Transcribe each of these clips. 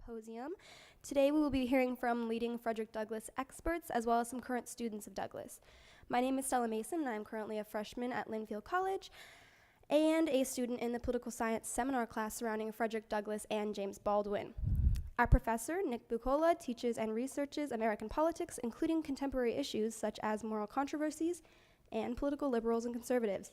Symposium. Today we will be hearing from leading Frederick Douglass experts as well as some current students of Douglass. My name is Stella Mason and I'm currently a freshman at Linfield College and a student in the political science seminar class surrounding Frederick Douglass and James Baldwin. Our professor, Nick Buccola, teaches and researches American politics, including contemporary issues such as moral controversies and political liberals and conservatives.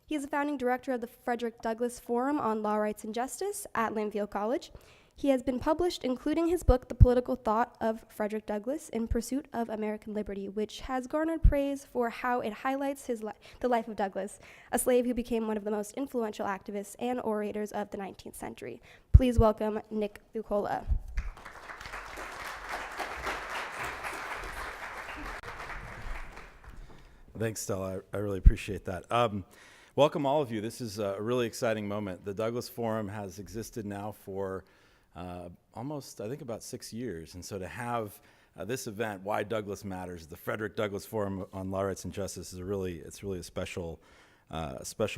He is the founding director of the Frederick Douglass Forum on Law, Rights, and Justice at Linfield College. He has been published, including his book, The Political Thought of Frederick Douglass in Pursuit of American Liberty, which has garnered praise for how it highlights the life of Douglass, a slave who became one of the most influential activists and orators of the 19th century. Please welcome Nick Buccola. Thanks, Stella. I really appreciate that. Welcome all of you. This is a really exciting moment. The Douglass Forum has existed now for almost, I think, about 6 years. And so to have this event, Why Douglass Matters, the Frederick Douglass Forum on Law, Rights, and Justice, is it's really a special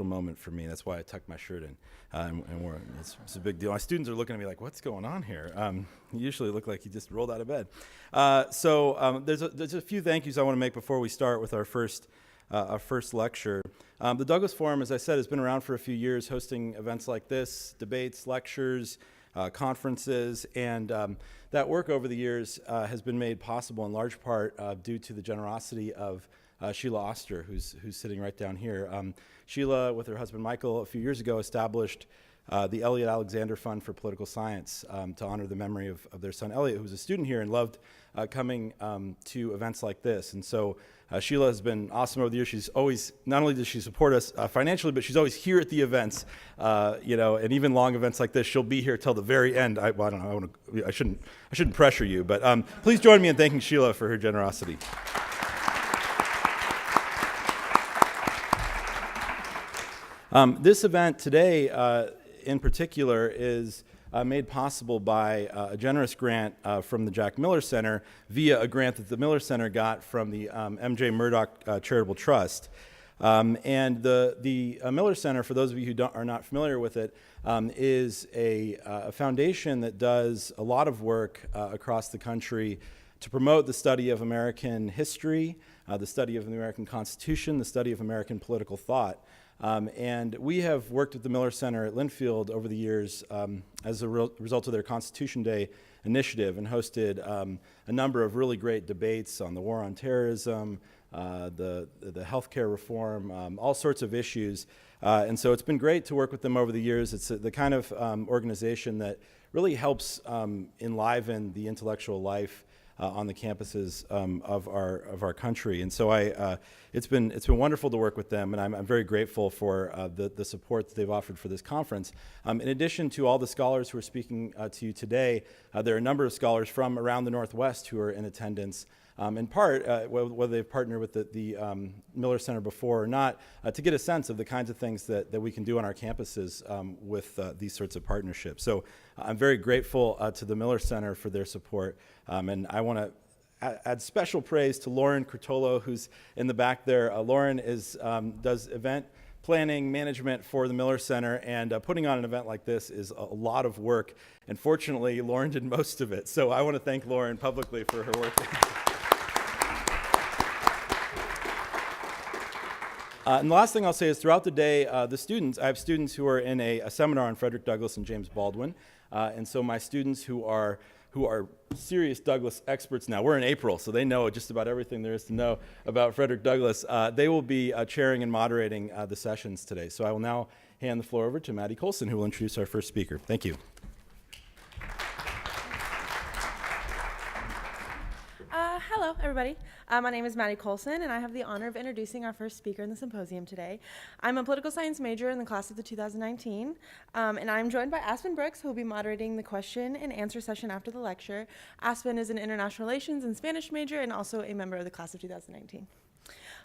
moment for me. That's why I tucked my shirt in and wore it. It's a big deal. My students are looking at me like, what's going on here? You usually look like you just rolled out of bed. There's a few thank yous I want to make before we start with our first lecture. The Douglass Forum, as I said, has been around for a few years, hosting events like this, debates, lectures, conferences, and that work over the years has been made possible in large part due to the generosity of Sheila Oster, who's sitting right down here. Sheila, with her husband Michael, a few years ago established the Elliot Alexander Fund for Political Science to honor the memory of their son Elliot, who was a student here and loved coming to events like this. And so Sheila has been awesome over the years. She's always, not only does she support us financially, but she's always here at the events, and even long events like this, she'll be here till the very end. I don't know, I shouldn't pressure you, but please join me in thanking Sheila for her generosity. This event today, in particular, is made possible by a generous grant from the Jack Miller Center via a grant that the Miller Center got from the M.J. Murdoch Charitable Trust. And the Miller Center, for those of you who are not familiar with it, is a foundation that does a lot of work across the country to promote the study of American history, the study of the American Constitution, the study of American political thought. And we have worked at the Miller Center at Linfield over the years as a result of their Constitution Day initiative and hosted a number of really great debates on the war on terrorism, the healthcare reform, all sorts of issues. And so it's been great to work with them over the years. It's the kind of organization that really helps enliven the intellectual life on the campuses of our country, and so it's been wonderful to work with them, and I'm very grateful for the support that they've offered for this conference. In addition to all the scholars who are speaking to you today, there are a number of scholars from around the Northwest who are in attendance. In part, whether they've partnered with the Miller Center before or not, to get a sense of the kinds of things that we can do on our campuses with these sorts of partnerships. So I'm very grateful to the Miller Center for their support, and I want to add special praise to Lauren Curtolo, who's in the back there. Lauren does event planning management for the Miller Center, and putting on an event like this is a lot of work, and fortunately Lauren did most of it. So I want to thank Lauren publicly for her work. And the last thing I'll say is throughout the day, I have students who are in a seminar on Frederick Douglass and James Baldwin. And so my students who are serious Douglass experts now, we're in April, so they know just about everything there is to know about Frederick Douglass. They will be chairing and moderating the sessions today. So I will now hand the floor over to Maddie Colson, who will introduce our first speaker. Thank you. Hello, everybody. My name is Maddie Colson, and I have the honor of introducing our first speaker in the symposium today. I'm a political science major in the class of the 2019, and I'm joined by Aspen Brooks, who will be moderating the question and answer session after the lecture. Aspen is an international relations and Spanish major and also a member of the class of 2019.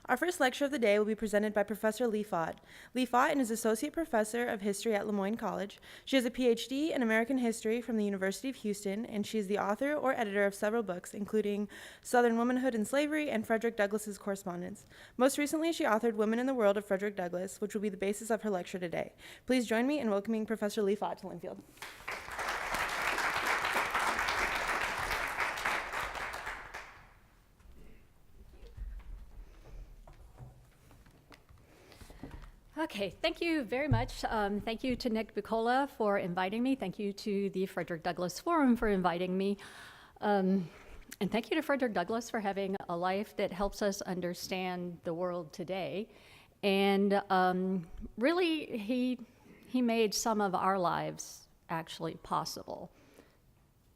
Our first lecture of the day will be presented by Professor Leigh Fought. Leigh Fought is Associate Professor of History at Moyne College. She has a PhD in American History from the University of Houston, and she is the author or editor of several books, including Southern Womanhood and Slavery and Frederick Douglass's Correspondence. Most recently, she authored Women in the World of Frederick Douglass, which will be the basis of her lecture today. Please join me in welcoming Professor Leigh Fought to Linfield. Okay, thank you very much. Thank you to Nick Buccola for inviting me. Thank you to the Frederick Douglass Forum for inviting me. And thank you to Frederick Douglass for having a life that helps us understand the world today. And really, he made some of our lives actually possible.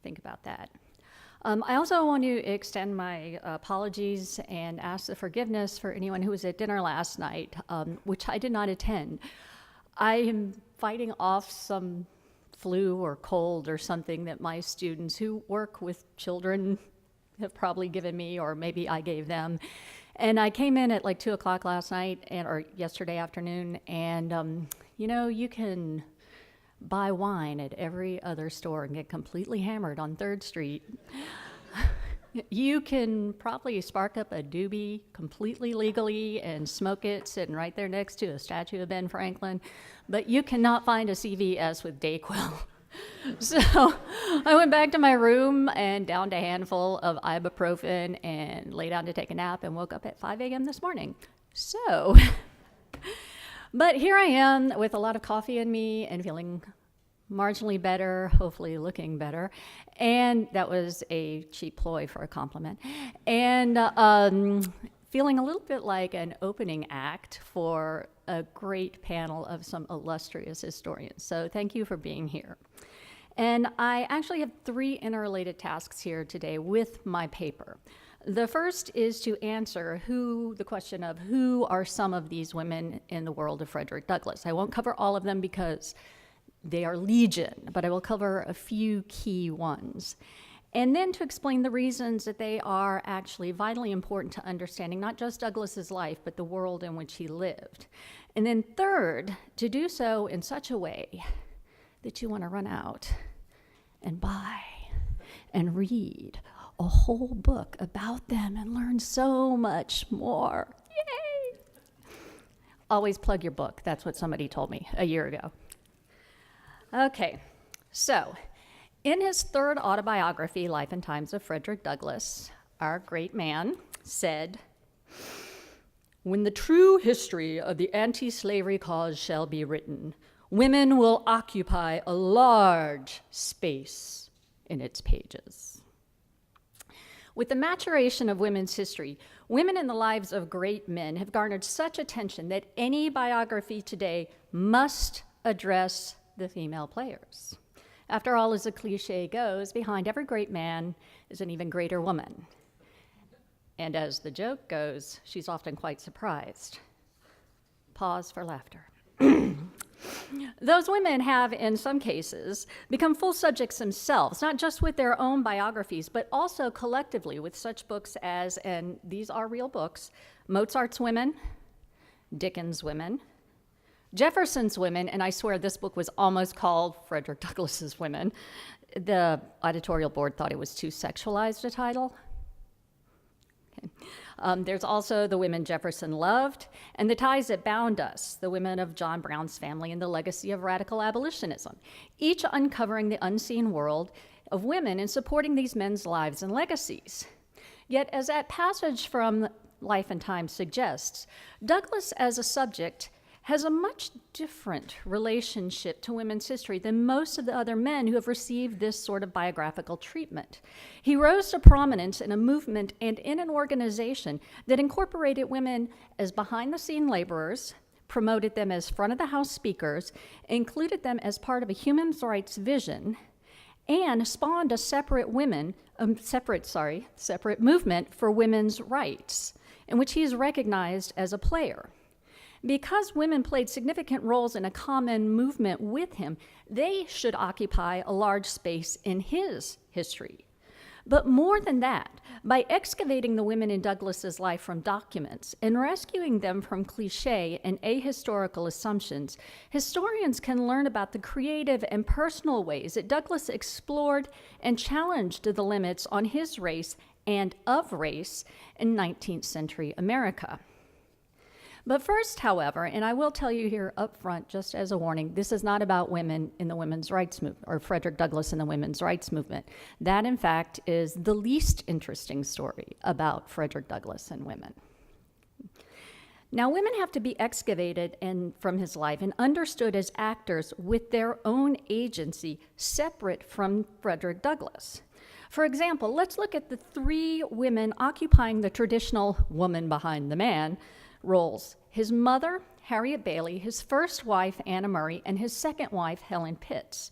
Think about that. I also want to extend my apologies and ask the forgiveness for anyone who was at dinner last night, which I did not attend. I am fighting off some flu or cold or something that my students who work with children have probably given me, or maybe I gave them. And I came in at like 2 o'clock last night or yesterday afternoon, and you can buy wine at every other store and get completely hammered on 3rd Street. You can probably spark up a doobie completely legally and smoke it sitting right there next to a statue of Ben Franklin, but you cannot find a CVS with Dayquil. So I went back to my room and downed a handful of ibuprofen and lay down to take a nap and woke up at 5 a.m. this morning. So, but here I am with a lot of coffee in me and feeling marginally better, hopefully looking better. And that was a cheap ploy for a compliment. And feeling a little bit like an opening act for a great panel of some illustrious historians. So thank you for being here. And I actually have 3 interrelated tasks here today with my paper. The first is to answer the question of who are some of these women in the world of Frederick Douglass. I won't cover all of them because they are legion, but I will cover a few key ones. And then to explain the reasons that they are actually vitally important to understanding not just Douglass's life, but the world in which he lived. And then third, to do so in such a way that you want to run out and buy and read a whole book about them and learn so much more. Yay! Always plug your book. That's what somebody told me a year ago. Okay, so in his 3rd autobiography, Life and Times of Frederick Douglass, our great man said, "When the true history of the anti-slavery cause shall be written, women will occupy a large space in its pages." With the maturation of women's history, women in the lives of great men have garnered such attention that any biography today must address the female players. After all, as the cliche goes, behind every great man is an even greater woman. And as the joke goes, she's often quite surprised. Pause for laughter. Those women have, in some cases, become full subjects themselves, not just with their own biographies, but also collectively with such books as, and these are real books, Mozart's Women, Dickens' Women, Jefferson's Women, and I swear this book was almost called Frederick Douglass's Women. The editorial board thought it was too sexualized a title. Okay. There's also The Women Jefferson Loved, and The Ties That Bound Us, the women of John Brown's family and the legacy of radical abolitionism, each uncovering the unseen world of women and supporting these men's lives and legacies. Yet, as that passage from Life and Times suggests, Douglass as a subject has a much different relationship to women's history than most of the other men who have received this sort of biographical treatment. He rose to prominence in a movement and in an organization that incorporated women as behind-the-scene laborers, promoted them as front-of-the-house speakers, included them as part of a human rights vision, and spawned a separate movement for women's rights, in which he is recognized as a player. Because women played significant roles in a common movement with him, they should occupy a large space in his history. But more than that, by excavating the women in Douglass's life from documents and rescuing them from cliché and ahistorical assumptions, historians can learn about the creative and personal ways that Douglass explored and challenged the limits on his race and of race in 19th century America. But first, however, and I will tell you here up front, just as a warning, this is not about women in the women's rights movement, or Frederick Douglass in the women's rights movement. That, in fact, is the least interesting story about Frederick Douglass and women. Now, women have to be excavated from his life and understood as actors with their own agency, separate from Frederick Douglass. For example, let's look at the three women occupying the traditional woman behind the man roles. His mother, Harriet Bailey, his first wife, Anna Murray, and his second wife, Helen Pitts.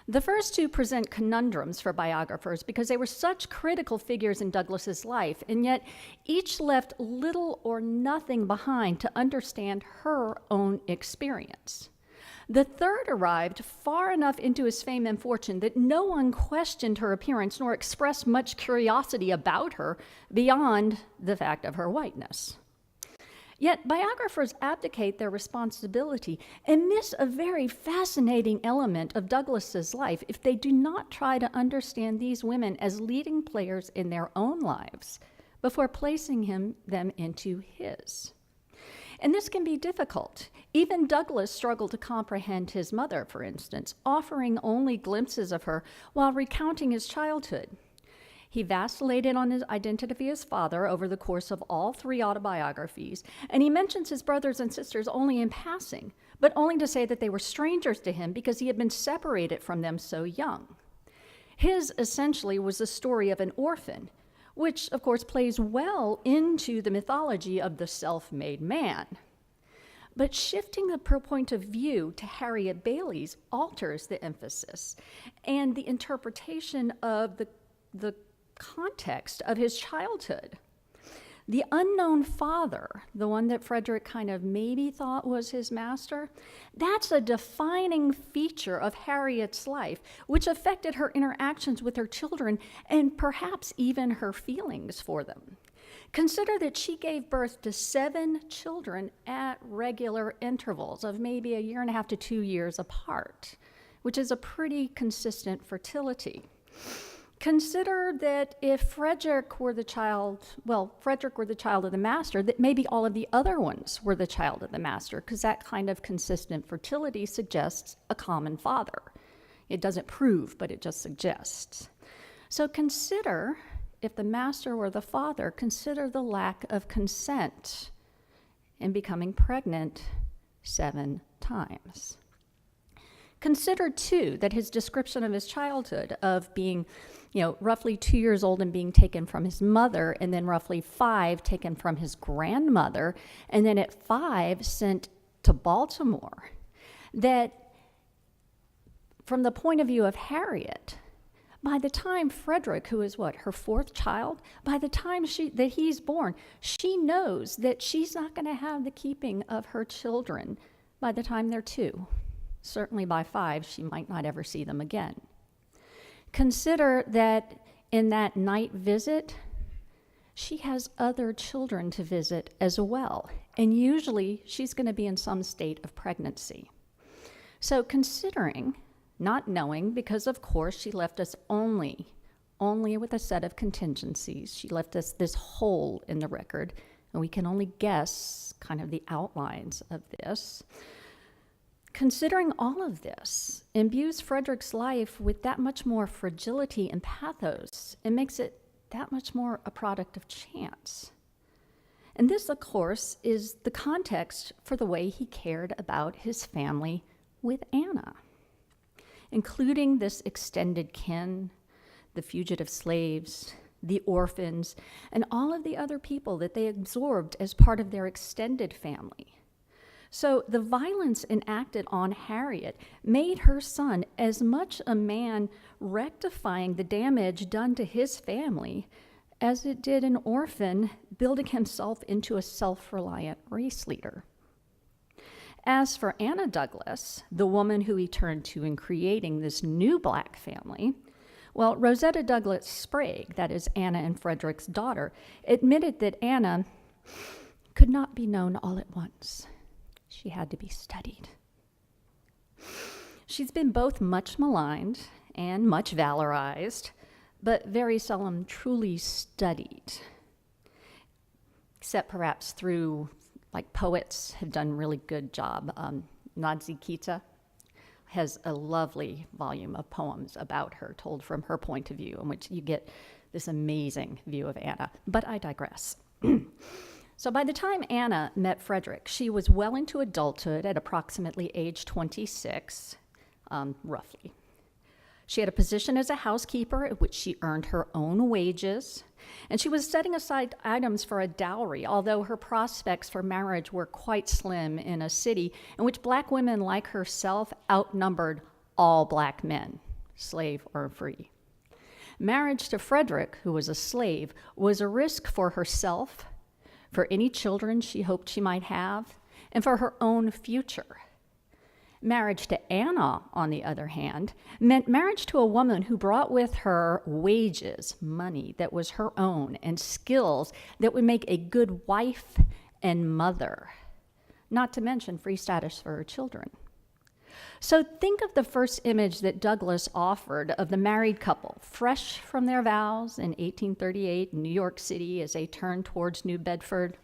The first two present conundrums for biographers because they were such critical figures in Douglass's life, and yet each left little or nothing behind to understand her own experience. The third arrived far enough into his fame and fortune that no one questioned her appearance nor expressed much curiosity about her beyond the fact of her whiteness. Yet biographers abdicate their responsibility and miss a very fascinating element of Douglass's life if they do not try to understand these women as leading players in their own lives before placing them into his. And this can be difficult. Even Douglass struggled to comprehend his mother, for instance, offering only glimpses of her while recounting his childhood. He vacillated on his identity of his father over the course of all three autobiographies, and he mentions his brothers and sisters only in passing, but only to say that they were strangers to him because he had been separated from them so young. His essentially was the story of an orphan, which of course plays well into the mythology of the self-made man. But shifting the point of view to Harriet Bailey's alters the emphasis and the interpretation of the context of his childhood. The unknown father, the one that Frederick kind of maybe thought was his master, that's a defining feature of Harriet's life, which affected her interactions with her children and perhaps even her feelings for them. Consider that she gave birth to 7 children at regular intervals of maybe 1.5 to 2 years apart, which is a pretty consistent fertility. Consider that if Frederick were the child of the master, that maybe all of the other ones were the child of the master, because that kind of consistent fertility suggests a common father. It doesn't prove, but it just suggests. So consider, if the master were the father, consider the lack of consent in becoming pregnant 7 times. Consider, too, that his description of his childhood of being, roughly 2 years old and being taken from his mother, and then roughly 5 taken from his grandmother, and then at 5 sent to Baltimore, that from the point of view of Harriet, by the time Frederick, who is her 4th child, by the time that he's born, she knows that she's not going to have the keeping of her children by the time they're 2. Certainly by 5, she might not ever see them again. Consider that in that night visit, she has other children to visit as well, and usually she's going to be in some state of pregnancy. So considering, not knowing, because of course she left us only with a set of contingencies. She left us this hole in the record, and we can only guess kind of the outlines of this. Considering all of this imbues Frederick's life with that much more fragility and pathos and makes it that much more a product of chance. And this, of course, is the context for the way he cared about his family with Anna, including this extended kin, the fugitive slaves, the orphans, and all of the other people that they absorbed as part of their extended family. So the violence enacted on Harriet made her son as much a man rectifying the damage done to his family as it did an orphan building himself into a self-reliant race leader. As for Anna Douglass, the woman who he turned to in creating this new Black family, well, Rosetta Douglass Sprague, that is Anna and Frederick's daughter, admitted that Anna could not be known all at once. She had to be studied. She's been both much maligned and much valorized, but very seldom truly studied, except perhaps through, poets have done a really good job. Nadzi Kita has a lovely volume of poems about her, told from her point of view, in which you get this amazing view of Anna. But I digress. So by the time Anna met Frederick, she was well into adulthood at approximately age 26, roughly. She had a position as a housekeeper at which she earned her own wages, and she was setting aside items for a dowry, although her prospects for marriage were quite slim in a city in which black women like herself outnumbered all black men, slave or free. Marriage to Frederick, who was a slave, was a risk for herself, for any children she hoped she might have, and for her own future. Marriage to Anna, on the other hand, meant marriage to a woman who brought with her wages, money that was her own, and skills that would make a good wife and mother, not to mention free status for her children. So think of the first image that Douglass offered of the married couple, fresh from their vows in 1838 in New York City as they turned towards New Bedford.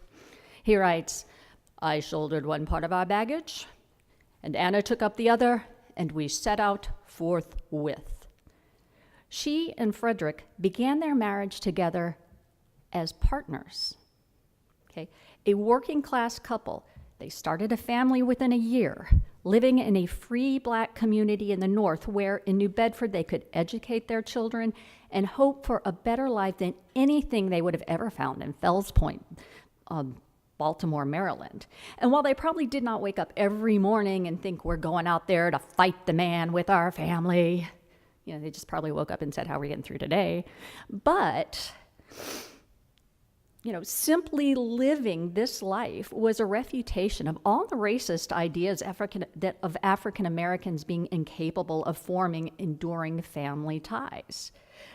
He writes, "I shouldered one part of our baggage, and Anna took up the other, and we set out forthwith." She and Frederick began their marriage together as partners. Okay, a working class couple. They started a family within a year, living in a free black community in the North where in New Bedford they could educate their children and hope for a better life than anything they would have ever found in Fells Point, Baltimore, Maryland. And while they probably did not wake up every morning and think we're going out there to fight the man with our family, they just probably woke up and said, how are we getting through today? But simply living this life was a refutation of all the racist ideas of African Americans being incapable of forming enduring family ties.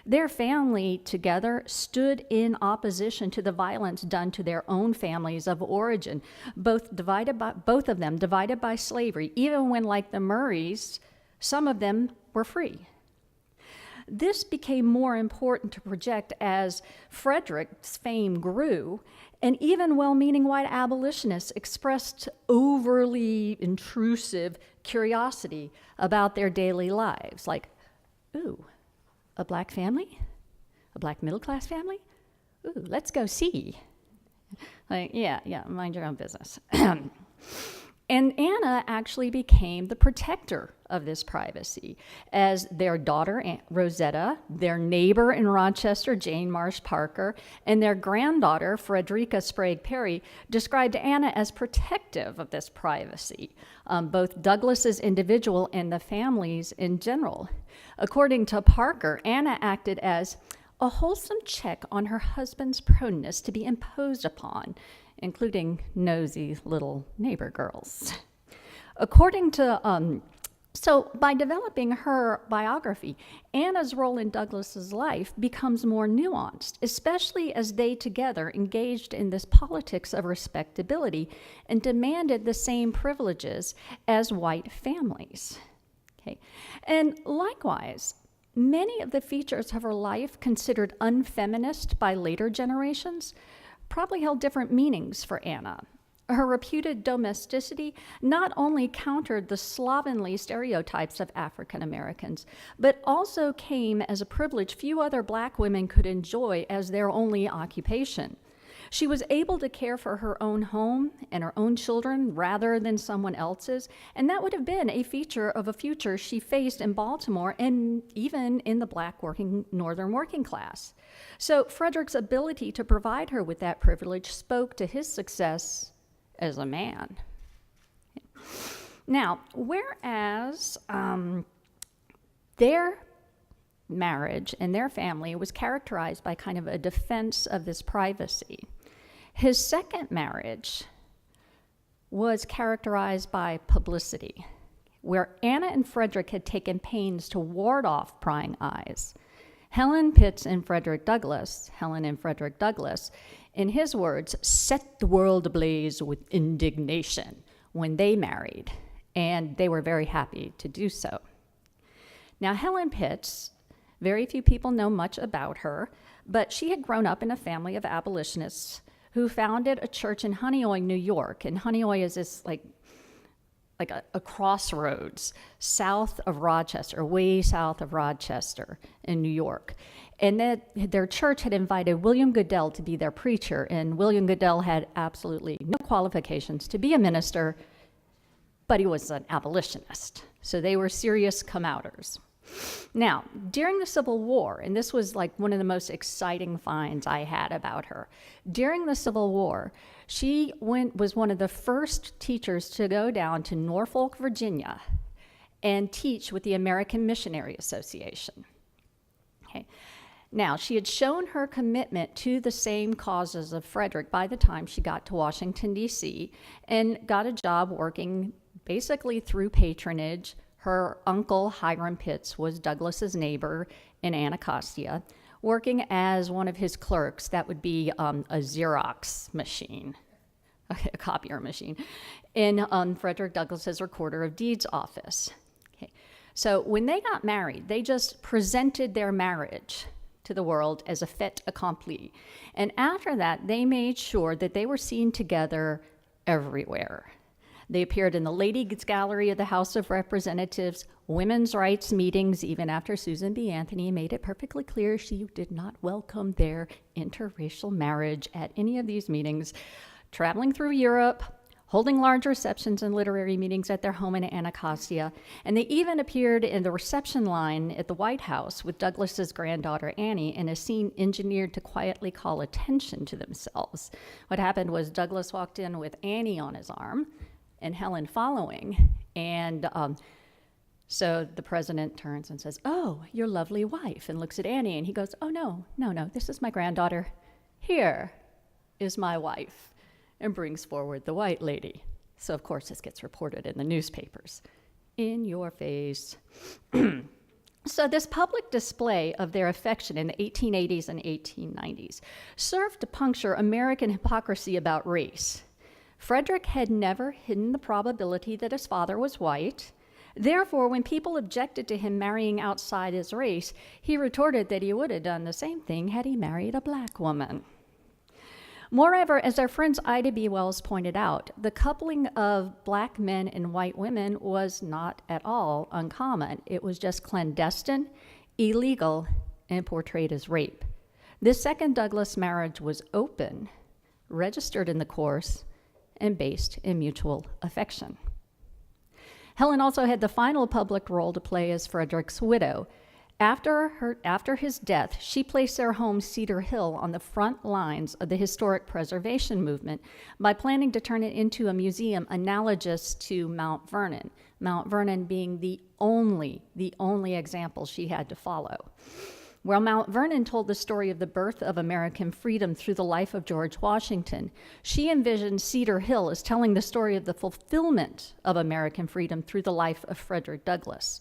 Their family together stood in opposition to the violence done to their own families of origin, both of them divided by slavery, even when, like the Murrays, some of them were free. This became more important to project as Frederick's fame grew, and even well-meaning white abolitionists expressed overly intrusive curiosity about their daily lives, like, ooh, a black family? A black middle-class family? Ooh, let's go see. Like, yeah, mind your own business. And Anna actually became the protector of this privacy, as their daughter, Aunt Rosetta, their neighbor in Rochester, Jane Marsh Parker, and their granddaughter, Frederica Sprague Perry, described Anna as protective of this privacy, both Douglass's individual and the families in general. According to Parker, Anna acted as a wholesome check on her husband's proneness to be imposed upon, including nosy little neighbor girls. According to, so by developing her biography, Anna's role in Douglass's life becomes more nuanced, especially as they together engaged in this politics of respectability and demanded the same privileges as white families. Okay. And likewise, many of the features of her life considered unfeminist by later generations probably held different meanings for Anna. Her reputed domesticity not only countered the slovenly stereotypes of African Americans, but also came as a privilege few other black women could enjoy as their only occupation. She was able to care for her own home and her own children rather than someone else's, and that would have been a feature of a future she faced in Baltimore and even in the black northern working class. So Frederick's ability to provide her with that privilege spoke to his success as a man. Now, whereas their marriage and their family was characterized by kind of a defense of this privacy, his second marriage was characterized by publicity, where Anna and Frederick had taken pains to ward off prying eyes. Helen Pitts and Frederick Douglass, in his words, set the world ablaze with indignation when they married, and they were very happy to do so. Now, Helen Pitts, very few people know much about her, but she had grown up in a family of abolitionists who founded a church in Honeoye, New York. And Honeoye is this like a crossroads south of Rochester, way south of Rochester in New York. And that their church had invited William Goodell to be their preacher, and William Goodell had absolutely no qualifications to be a minister, but he was an abolitionist. So they were serious come-outers. Now, during the Civil War, and this was like one of the most exciting finds I had about her, during the Civil War, she was one of the first teachers to go down to Norfolk, Virginia, and teach with the American Missionary Association. Okay. Now, she had shown her commitment to the same causes of Frederick by the time she got to Washington, D.C., and got a job working basically through patronage. Her uncle, Hiram Pitts, was Douglass's neighbor in Anacostia, working as one of his clerks. That would be a Xerox machine, a copier machine, in Frederick Douglass's Recorder of Deeds office. Okay. So when they got married, they just presented their marriage to the world as a fait accompli. And after that, they made sure that they were seen together everywhere. They appeared in the Ladies' Gallery of the House of Representatives, women's rights meetings, even after Susan B. Anthony made it perfectly clear she did not welcome their interracial marriage at any of these meetings, traveling through Europe, holding large receptions and literary meetings at their home in Anacostia, and they even appeared in the reception line at the White House with Douglass's granddaughter Annie in a scene engineered to quietly call attention to themselves. What happened was Douglass walked in with Annie on his arm, and Helen following. And so the president turns and says, "Oh, your lovely wife," and looks at Annie, and he goes, "Oh, no, this is my granddaughter. Here is my wife," and brings forward the white lady. So, of course, this gets reported in the newspapers. In your face. So this public display of their affection in the 1880s and 1890s served to puncture American hypocrisy about race. Frederick had never hidden the probability that his father was white. Therefore, when people objected to him marrying outside his race, he retorted that he would have done the same thing had he married a black woman. Moreover, as our friends Ida B. Wells pointed out, the coupling of black men and white women was not at all uncommon. It was just clandestine, illegal, and portrayed as rape. This second Douglass marriage was open, registered in the course, and based in mutual affection. Helen also had the final public role to play as Frederick's widow. After his death, she placed their home, Cedar Hill, on the front lines of the historic preservation movement by planning to turn it into a museum analogous to Mount Vernon, Mount Vernon being the only example she had to follow. While Mount Vernon told the story of the birth of American freedom through the life of George Washington, she envisioned Cedar Hill as telling the story of the fulfillment of American freedom through the life of Frederick Douglass,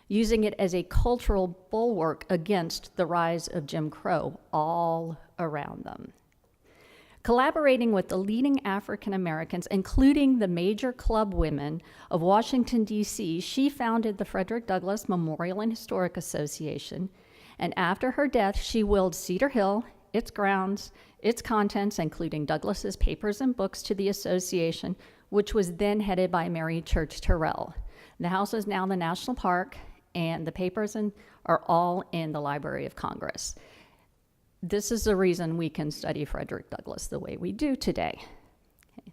using it as a cultural bulwark against the rise of Jim Crow all around them. Collaborating with the leading African Americans, including the major club women of Washington, D.C., she founded the Frederick Douglass Memorial and Historic Association, and after her death, she willed Cedar Hill, its grounds, its contents, including Douglass's papers and books, to the association, which was then headed by Mary Church Terrell. The house is now the National Park, and the papers are all in the Library of Congress. This is the reason we can study Frederick Douglass the way we do today. Okay.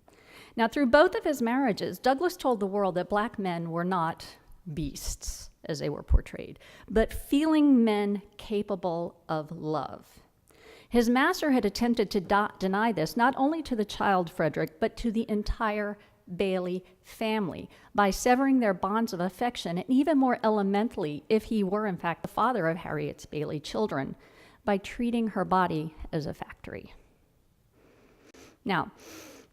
Now, through both of his marriages, Douglass told the world that black men were not beasts, as they were portrayed, but feeling men capable of love. His master had attempted to deny this not only to the child Frederick, but to the entire Bailey family by severing their bonds of affection, and even more elementally, if he were in fact the father of Harriet's Bailey children, by treating her body as a factory. Now,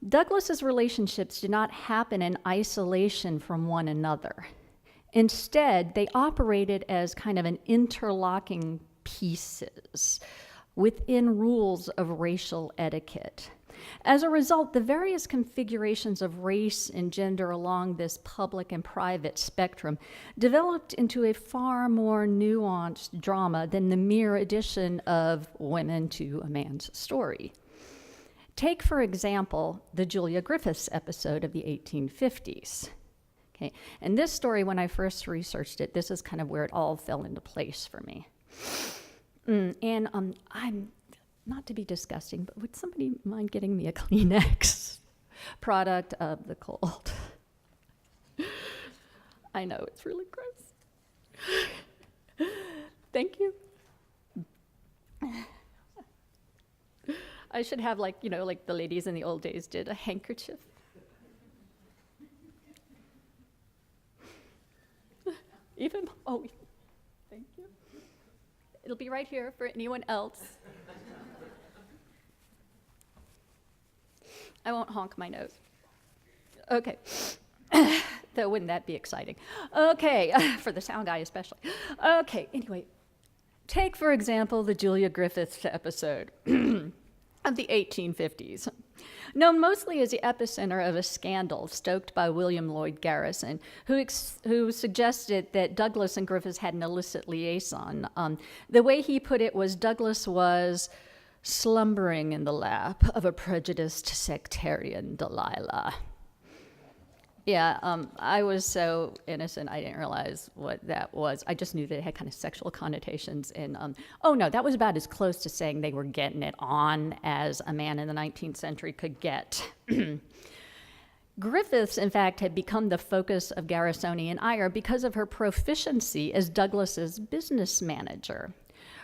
Douglass's relationships did not happen in isolation from one another. Instead, they operated as kind of an interlocking pieces within rules of racial etiquette. As a result, the various configurations of race and gender along this public and private spectrum developed into a far more nuanced drama than the mere addition of women to a man's story. Take, for example, the Julia Griffiths episode of the 1850s. Okay, and this story, when I first researched it, this is kind of where it all fell into place for me. And I'm, not to be disgusting, but would somebody mind getting me a Kleenex? Product of the cold. I know, it's really gross. Thank you. I should have, like, you know, like the ladies in the old days did, a handkerchief. Thank you. It'll be right here for anyone else. I won't honk my nose. Okay. Though, wouldn't that be exciting? Okay, for the sound guy especially. Okay, anyway, take, for example, the Julia Griffiths episode of the 1850s. Known mostly as the epicenter of a scandal stoked by William Lloyd Garrison, who suggested that Douglass and Griffiths had an illicit liaison. The way he put it was Douglass was slumbering in the lap of a prejudiced sectarian Delilah. Yeah, I was so innocent, I didn't realize what that was. I just knew that it had kind of sexual connotations. And, oh no, that was about as close to saying they were getting it on as a man in the 19th century could get. Griffiths, in fact, had become the focus of Garrisonian ire because of her proficiency as Douglass's business manager.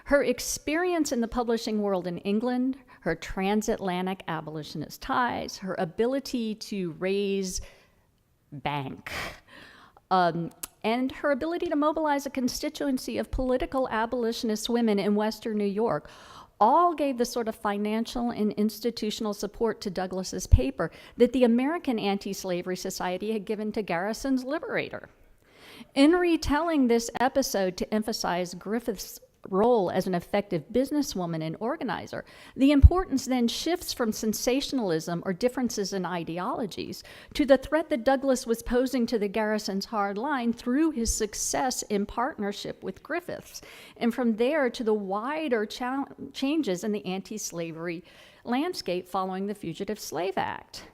Her experience in the publishing world in England, her transatlantic abolitionist ties, her ability to raise bank, and her ability to mobilize a constituency of political abolitionist women in Western New York all gave the sort of financial and institutional support to Douglass's paper that the American Anti-Slavery Society had given to Garrison's Liberator. In retelling this episode to emphasize Griffiths' role as an effective businesswoman and organizer, the importance then shifts from sensationalism or differences in ideologies to the threat that Douglass was posing to the Garrison's hard line through his success in partnership with Griffiths, and from there to the wider changes in the anti-slavery landscape following the Fugitive Slave Act.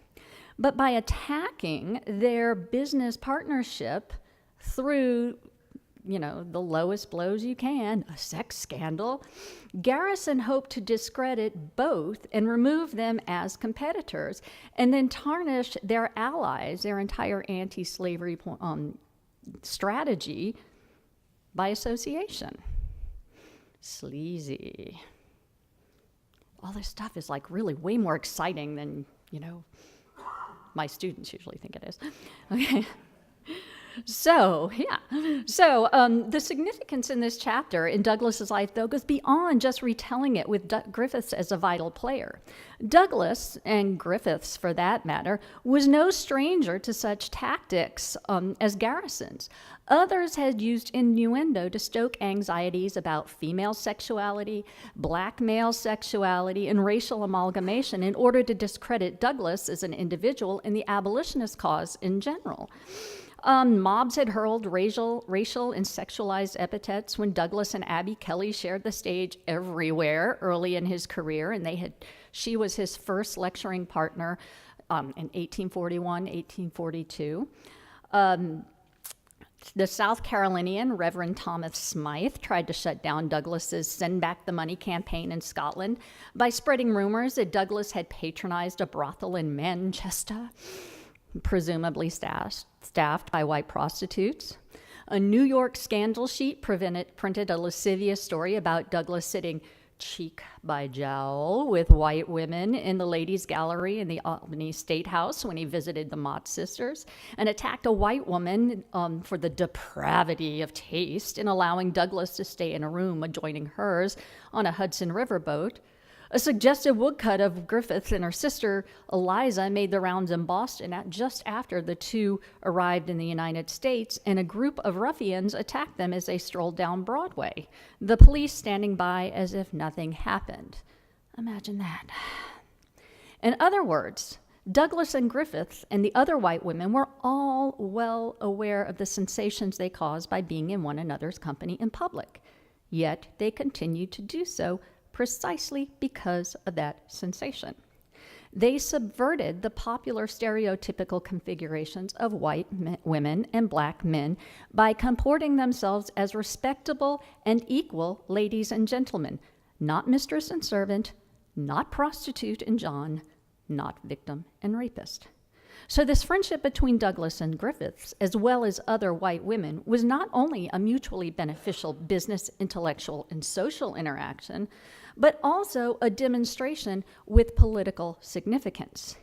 But by attacking their business partnership through the lowest blows you can, a sex scandal, Garrison hoped to discredit both and remove them as competitors, and then tarnish their allies, their entire anti-slavery strategy, by association. Sleazy. All this stuff is like really way more exciting than, my students usually think it is. Okay. So the significance in this chapter in Douglass's life, though, goes beyond just retelling it with Griffiths as a vital player. Douglass, and Griffiths for that matter, was no stranger to such tactics as Garrison's. Others had used innuendo to stoke anxieties about female sexuality, black male sexuality, and racial amalgamation in order to discredit Douglass as an individual and the abolitionist cause in general. Mobs had hurled racial and sexualized epithets when Douglass and Abby Kelly shared the stage everywhere early in his career, and she was his first lecturing partner in 1841, 1842. The South Carolinian Reverend Thomas Smythe tried to shut down Douglass's Send Back the Money campaign in Scotland by spreading rumors that Douglass had patronized a brothel in Manchester, presumably staffed by white prostitutes. A New York scandal sheet printed a lascivious story about Douglass sitting cheek by jowl with white women in the ladies' gallery in the Albany State House when he visited the Mott sisters, and attacked a white woman for the depravity of taste in allowing Douglass to stay in a room adjoining hers on a Hudson River boat. A suggestive woodcut of Griffiths and her sister Eliza made the rounds in Boston just after the two arrived in the United States, and a group of ruffians attacked them as they strolled down Broadway, the police standing by as if nothing happened. Imagine that. In other words, Douglass and Griffiths and the other white women were all well aware of the sensations they caused by being in one another's company in public, yet they continued to do so precisely because of that sensation. they subverted the popular stereotypical configurations of white women and black men by comporting themselves as respectable and equal ladies and gentlemen, not mistress and servant, not prostitute and John, not victim and rapist. So this friendship between Douglass and Griffiths, as well as other white women, was not only a mutually beneficial business, intellectual, and social interaction, but also a demonstration with political significance.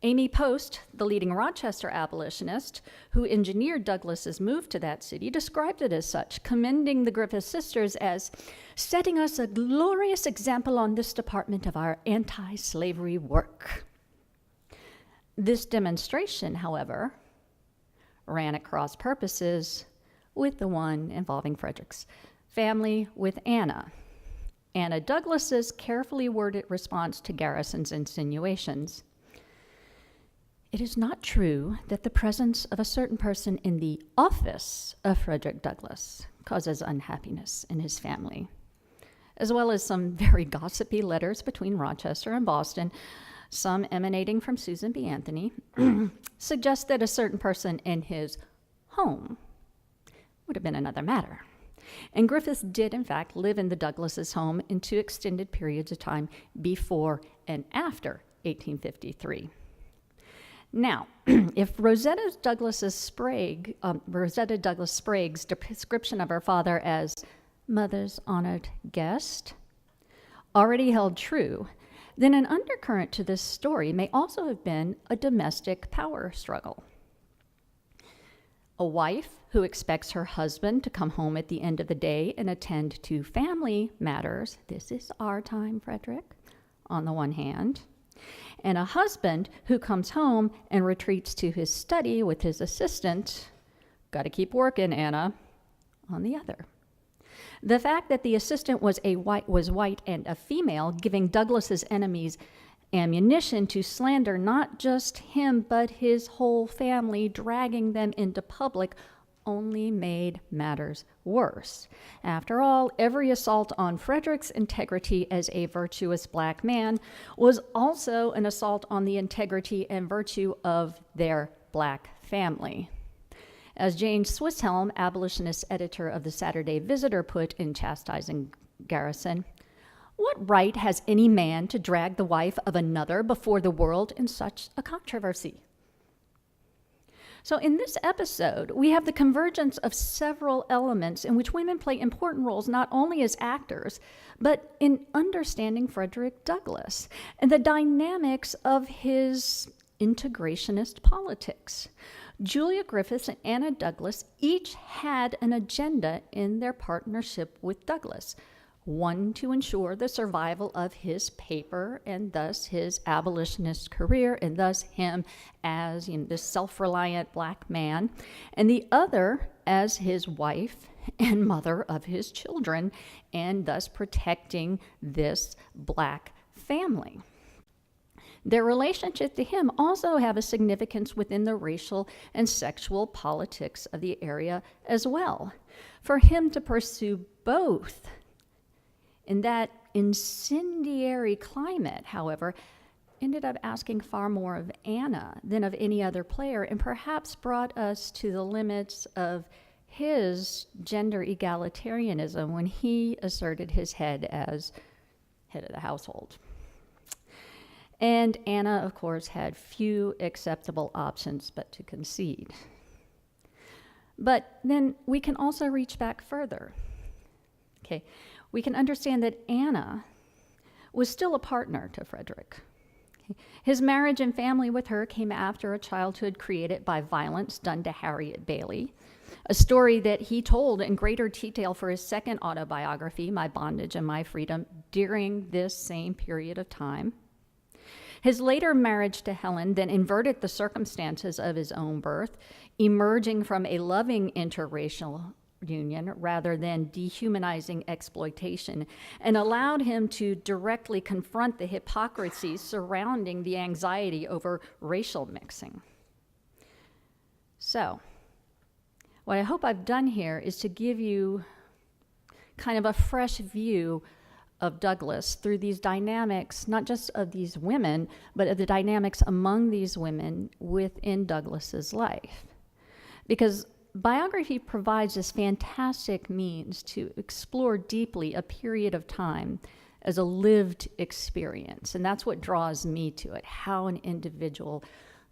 Amy Post, the leading Rochester abolitionist who engineered Douglass's move to that city, described it as such, commending the Griffith sisters as setting us a glorious example on this department of our anti-slavery work. This demonstration, however, ran at cross purposes with the one involving Frederick's family with Anna. Anna Douglass's carefully worded response to Garrison's insinuations. It is not true that the presence of a certain person in the office of Frederick Douglass causes unhappiness in his family, as well as some very gossipy letters between Rochester and Boston, some emanating from Susan B. Anthony, suggest that a certain person in his home would have been another matter. And Griffiths did, in fact, live in the Douglasses' home in 2 extended periods of time before and after 1853. Now, if Rosetta Douglas Sprague's description of her father as mother's honored guest already held true, then an undercurrent to this story may also have been a domestic power struggle. A wife who expects her husband to come home at the end of the day and attend to family matters, this is our time, Frederick, on the one hand, and a husband who comes home and retreats to his study with his assistant, got to keep working, Anna, on the other. The fact that the assistant was white and a female, giving Douglas's enemies ammunition to slander not just him but his whole family, dragging them into public, only made matters worse. After all, every assault on Frederick's integrity as a virtuous black man was also an assault on the integrity and virtue of their black family. As Jane Swisshelm, abolitionist editor of the Saturday Visitor, put in chastising Garrison, what right has any man to drag the wife of another before the world in such a controversy? So in this episode, we have the convergence of several elements in which women play important roles not only as actors, but in understanding Frederick Douglass and the dynamics of his integrationist politics. Julia Griffiths and Anna Douglass each had an agenda in their partnership with Douglass. One, to ensure the survival of his paper and thus his abolitionist career and thus him as this self-reliant black man, and the other as his wife and mother of his children and thus protecting this black family. Their relationship to him also have a significance within the racial and sexual politics of the area as well. For him to pursue both in that incendiary climate, however, ended up asking far more of Anna than of any other player, and perhaps brought us to the limits of his gender egalitarianism when he asserted his head as head of the household. And Anna, of course, had few acceptable options but to concede. But then we can also reach back further. Okay, we can understand that Anna was still a partner to Frederick. His marriage and family with her came after a childhood created by violence done to Harriet Bailey, a story that he told in greater detail for his second autobiography, My Bondage and My Freedom, during this same period of time. His later marriage to Helen then inverted the circumstances of his own birth, emerging from a loving interracial union rather than dehumanizing exploitation, and allowed him to directly confront the hypocrisies surrounding the anxiety over racial mixing. So, what I hope I've done here is to give you kind of a fresh view of Douglass through these dynamics, not just of these women, but of the dynamics among these women within Douglass's life. Because biography provides this fantastic means to explore deeply a period of time as a lived experience. And that's what draws me to it, how an individual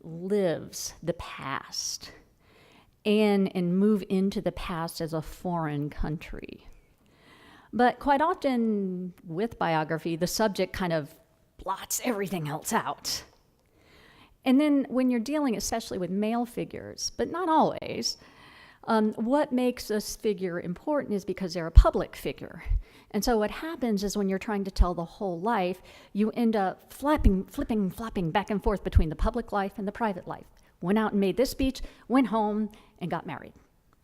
lives the past and move into the past as a foreign country. But quite often with biography, the subject kind of blots everything else out. And then when you're dealing especially with male figures, but not always, what makes this figure important is because they're a public figure. And so what happens is when you're trying to tell the whole life, you end up flopping back and forth between the public life and the private life. Went out and made this speech, went home and got married.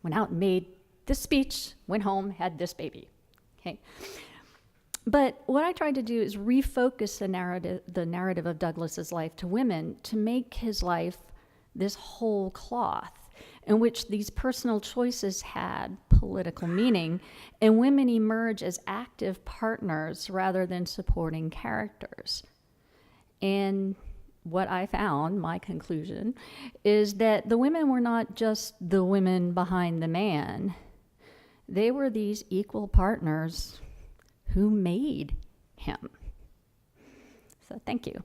Went out and made this speech, went home, had this baby. Okay. But what I tried to do is refocus the narrative of Douglass's life to women to make his life this whole cloth in which these personal choices had political meaning, and women emerge as active partners rather than supporting characters. And what I found, my conclusion, is that the women were not just the women behind the man. They were these equal partners who made him. So thank you.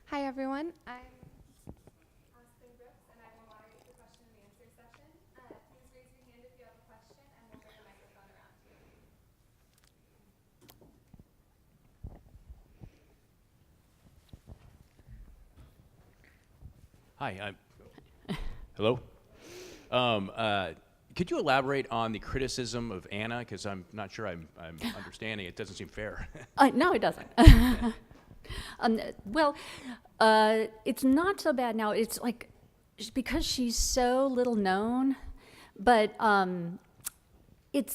Hi everyone, I'm Aspen Brooks and I will moderate the question and answer session. Please raise your hand if you have a question and we'll bring a microphone around to you. Hi, hello. Could you elaborate on the criticism of Anna? Because I'm not sure I'm understanding. It doesn't seem fair. No, it doesn't. It's not so bad now. It's like, because she's so little known, but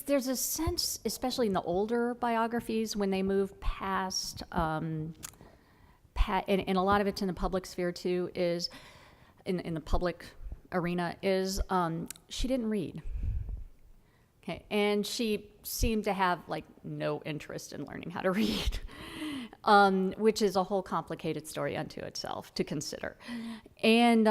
there's a sense, especially in the older biographies, when they move past, and a lot of it's in the public sphere too, is in the public arena, is she didn't read. Okay, and she seemed to have like no interest in learning how to read. Which is a whole complicated story unto itself to consider. And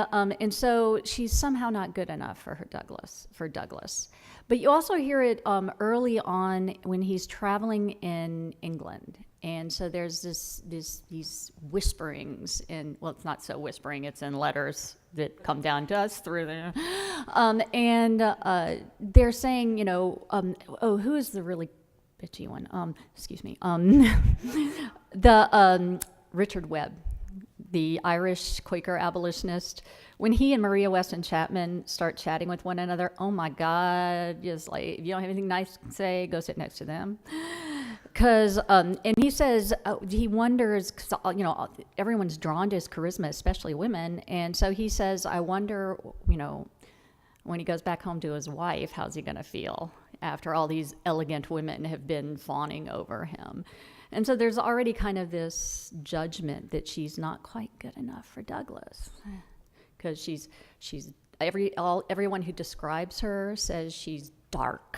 so she's somehow not good enough for Douglass. But you also hear it early on when he's traveling in England. And so there's these whisperings well, it's not so whispering, it's in letters that come down to us through there. They're saying, who is the really bitchy one? Excuse me. Richard Webb, the Irish Quaker abolitionist, when he and Maria Weston Chapman start chatting with one another, oh my God, just like, if you don't have anything nice to say, go sit next to them. Because, and he says, he wonders, because, everyone's drawn to his charisma, especially women. And so he says, I wonder, when he goes back home to his wife, how's he going to feel after all these elegant women have been fawning over him? And so there's already kind of this judgment that she's not quite good enough for Douglass, because everyone who describes her says she's dark.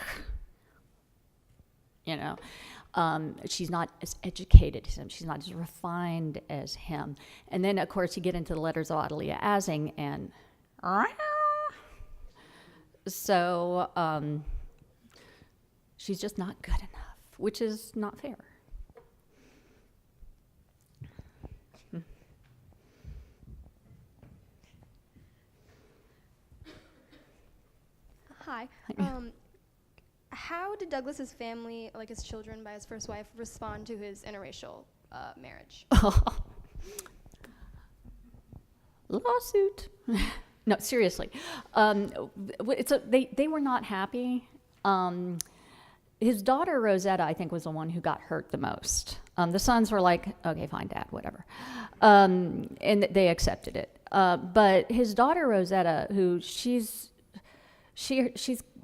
She's not as educated as him. She's not as refined as him. And then, of course, you get into the letters of Adelia Asing, and so she's just not good enough, which is not fair. Hi. How did Douglass's family, like his children by his first wife, respond to his interracial marriage? Lawsuit. No, seriously. They were not happy. His daughter, Rosetta, I think, was the one who got hurt the most. The sons were like, okay, fine, Dad, whatever. And they accepted it. But his daughter, Rosetta, who she's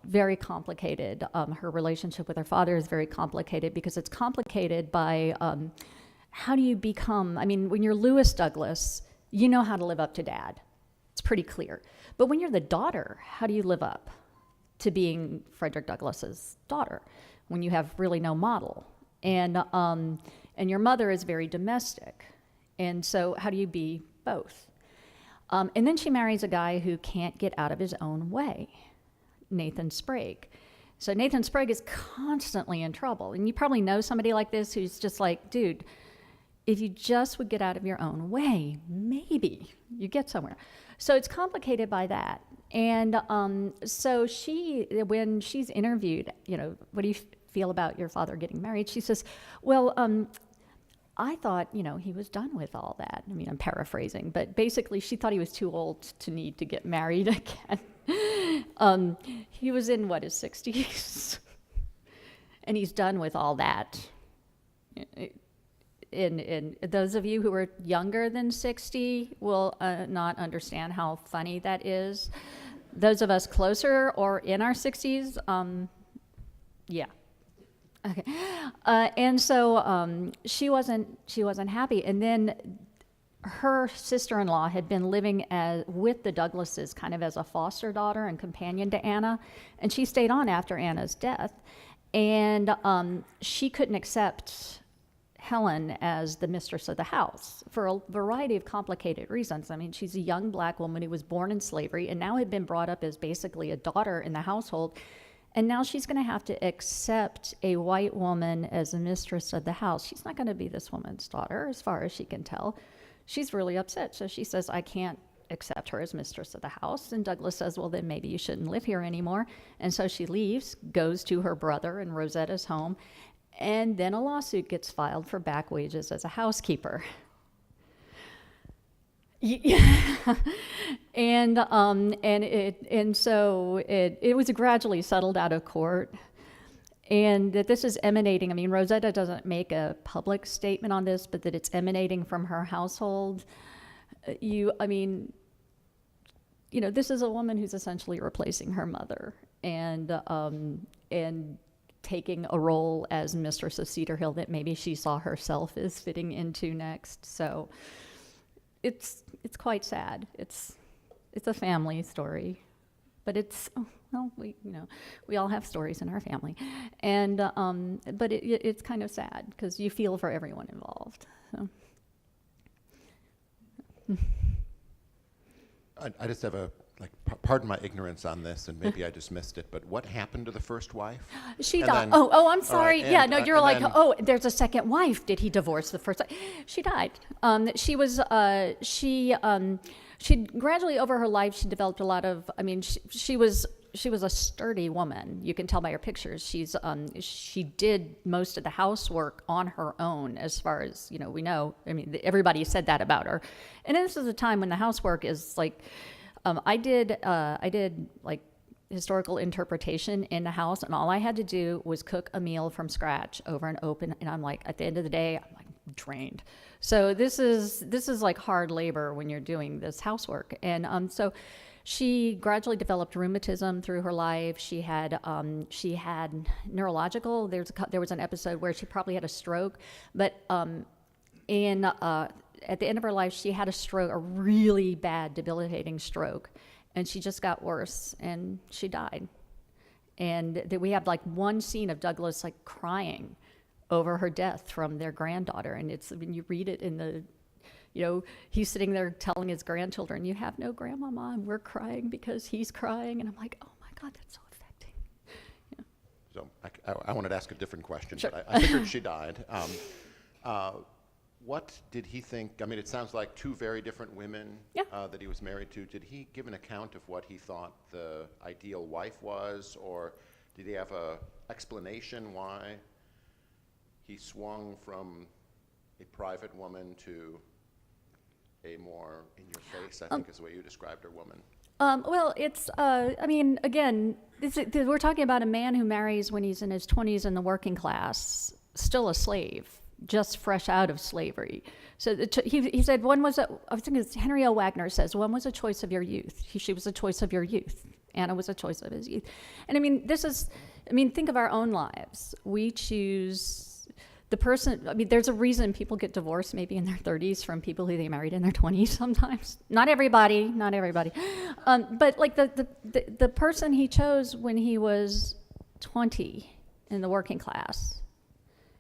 very complicated. Her relationship with her father is very complicated because it's complicated by how do you become, when you're Lewis Douglass, you know how to live up to Dad. It's pretty clear. But when you're the daughter, how do you live up to being Frederick Douglass's daughter when you have really no model? And your mother is very domestic. And so how do you be both? And then she marries a guy who can't get out of his own way, Nathan Sprague. So Nathan Sprague is constantly in trouble. And you probably know somebody like this who's just like, dude, if you just would get out of your own way, maybe you get somewhere. So it's complicated by that. And so when she's interviewed, what do you feel about your father getting married? She says, well, I thought, he was done with all that. I mean, I'm paraphrasing, but basically she thought he was too old to need to get married again. He was in, his 60s? And he's done with all that. And those of you who are younger than 60 will not understand how funny that is. Those of us closer or in our 60s, yeah. Okay. And so she wasn't happy. And then her sister-in-law had been living with the Douglasses kind of as a foster daughter and companion to Anna. And she stayed on after Anna's death. And she couldn't accept Helen as the mistress of the house for a variety of complicated reasons. I mean, she's a young black woman who was born in slavery and now had been brought up as basically a daughter in the household. And now she's going to have to accept a white woman as a mistress of the house. She's not going to be this woman's daughter, as far as she can tell. She's really upset. So she says, I can't accept her as mistress of the house. And Douglas says, well, then maybe you shouldn't live here anymore. And so she leaves, goes to her brother in Rosetta's home. And then a lawsuit gets filed for back wages as a housekeeper. And so it was gradually settled out of court, and that this is emanating. I mean, Rosetta doesn't make a public statement on this, but that it's emanating from her household. This is a woman who's essentially replacing her mother, and taking a role as mistress of Cedar Hill that maybe she saw herself as fitting into next. So it's quite sad. It's a family story, but we all have stories in our family, and but it's kind of sad because you feel for everyone involved. So. I just have pardon my ignorance on this, and maybe I just missed it, but what happened to the first wife? She died. I'm sorry. Right, yeah, no, you're like, there's a second wife. Did he divorce the first? She died. She gradually over her life, she developed a lot of, she was a sturdy woman. You can tell by her pictures. She did most of the housework on her own, as far as, we know. I mean, everybody said that about her. And this is a time when the housework is like, I did historical interpretation in the house, and all I had to do was cook a meal from scratch over and open. And I'm like, at the end of the day, I'm like drained. So this is like hard labor when you're doing this housework. And so she gradually developed rheumatism through her life. She had neurological. There was an episode where she probably had a stroke, but at the end of her life, she had a stroke, a really bad, debilitating stroke, and she just got worse, and she died. And we have one scene of Douglas crying over her death from their granddaughter, and when you read it in the, he's sitting there telling his grandchildren, "You have no grandmama, and we're crying because he's crying," and I'm like, oh my God, that's so affecting. Yeah. So I wanted to ask a different question, Sure. but I figured she died. What did he think? I mean, it sounds like two very different women that he was married to. Did he give an account of what he thought the ideal wife was, or did he have an explanation why he swung from a private woman to a more in-your-face, I think is the way you described her, woman? Well, it's, again, we're talking about a man who marries when he's in his 20s in the working class, still a slave, just fresh out of slavery. So he said one was, I think it's Henry O. Wagner says, one was a choice of your youth. She was a choice of your youth. Anna was a choice of his youth. And think of our own lives. We choose the person, I mean, there's a reason people get divorced maybe in their 30s from people who they married in their 20s sometimes. Not everybody. But like the person he chose when he was 20 in the working class,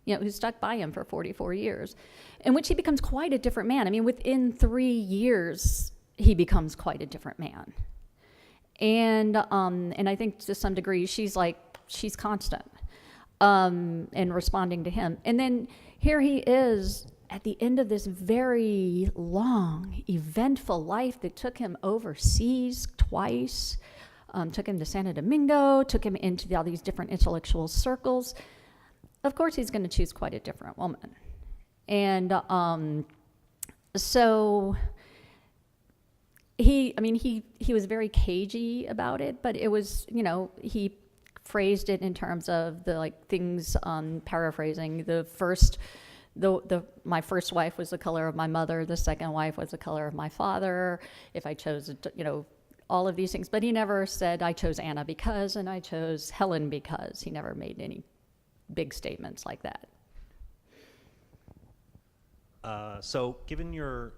who stuck by him for 44 years, in which he becomes quite a different man. I mean, within 3 years, he becomes quite a different man. And I think to some degree, she's constant. And responding to him. And then here he is at the end of this very long, eventful life that took him overseas twice, took him to Santo Domingo, took him into all these different intellectual circles. Of course, he's going to choose quite a different woman. And so he was very cagey about it, but it was, he phrased it in terms of the things, paraphrasing, my first wife was the color of my mother, the second wife was the color of my father, if I chose, all of these things. But he never said, I chose Anna because, and I chose Helen because. He never made any big statements like that. So given your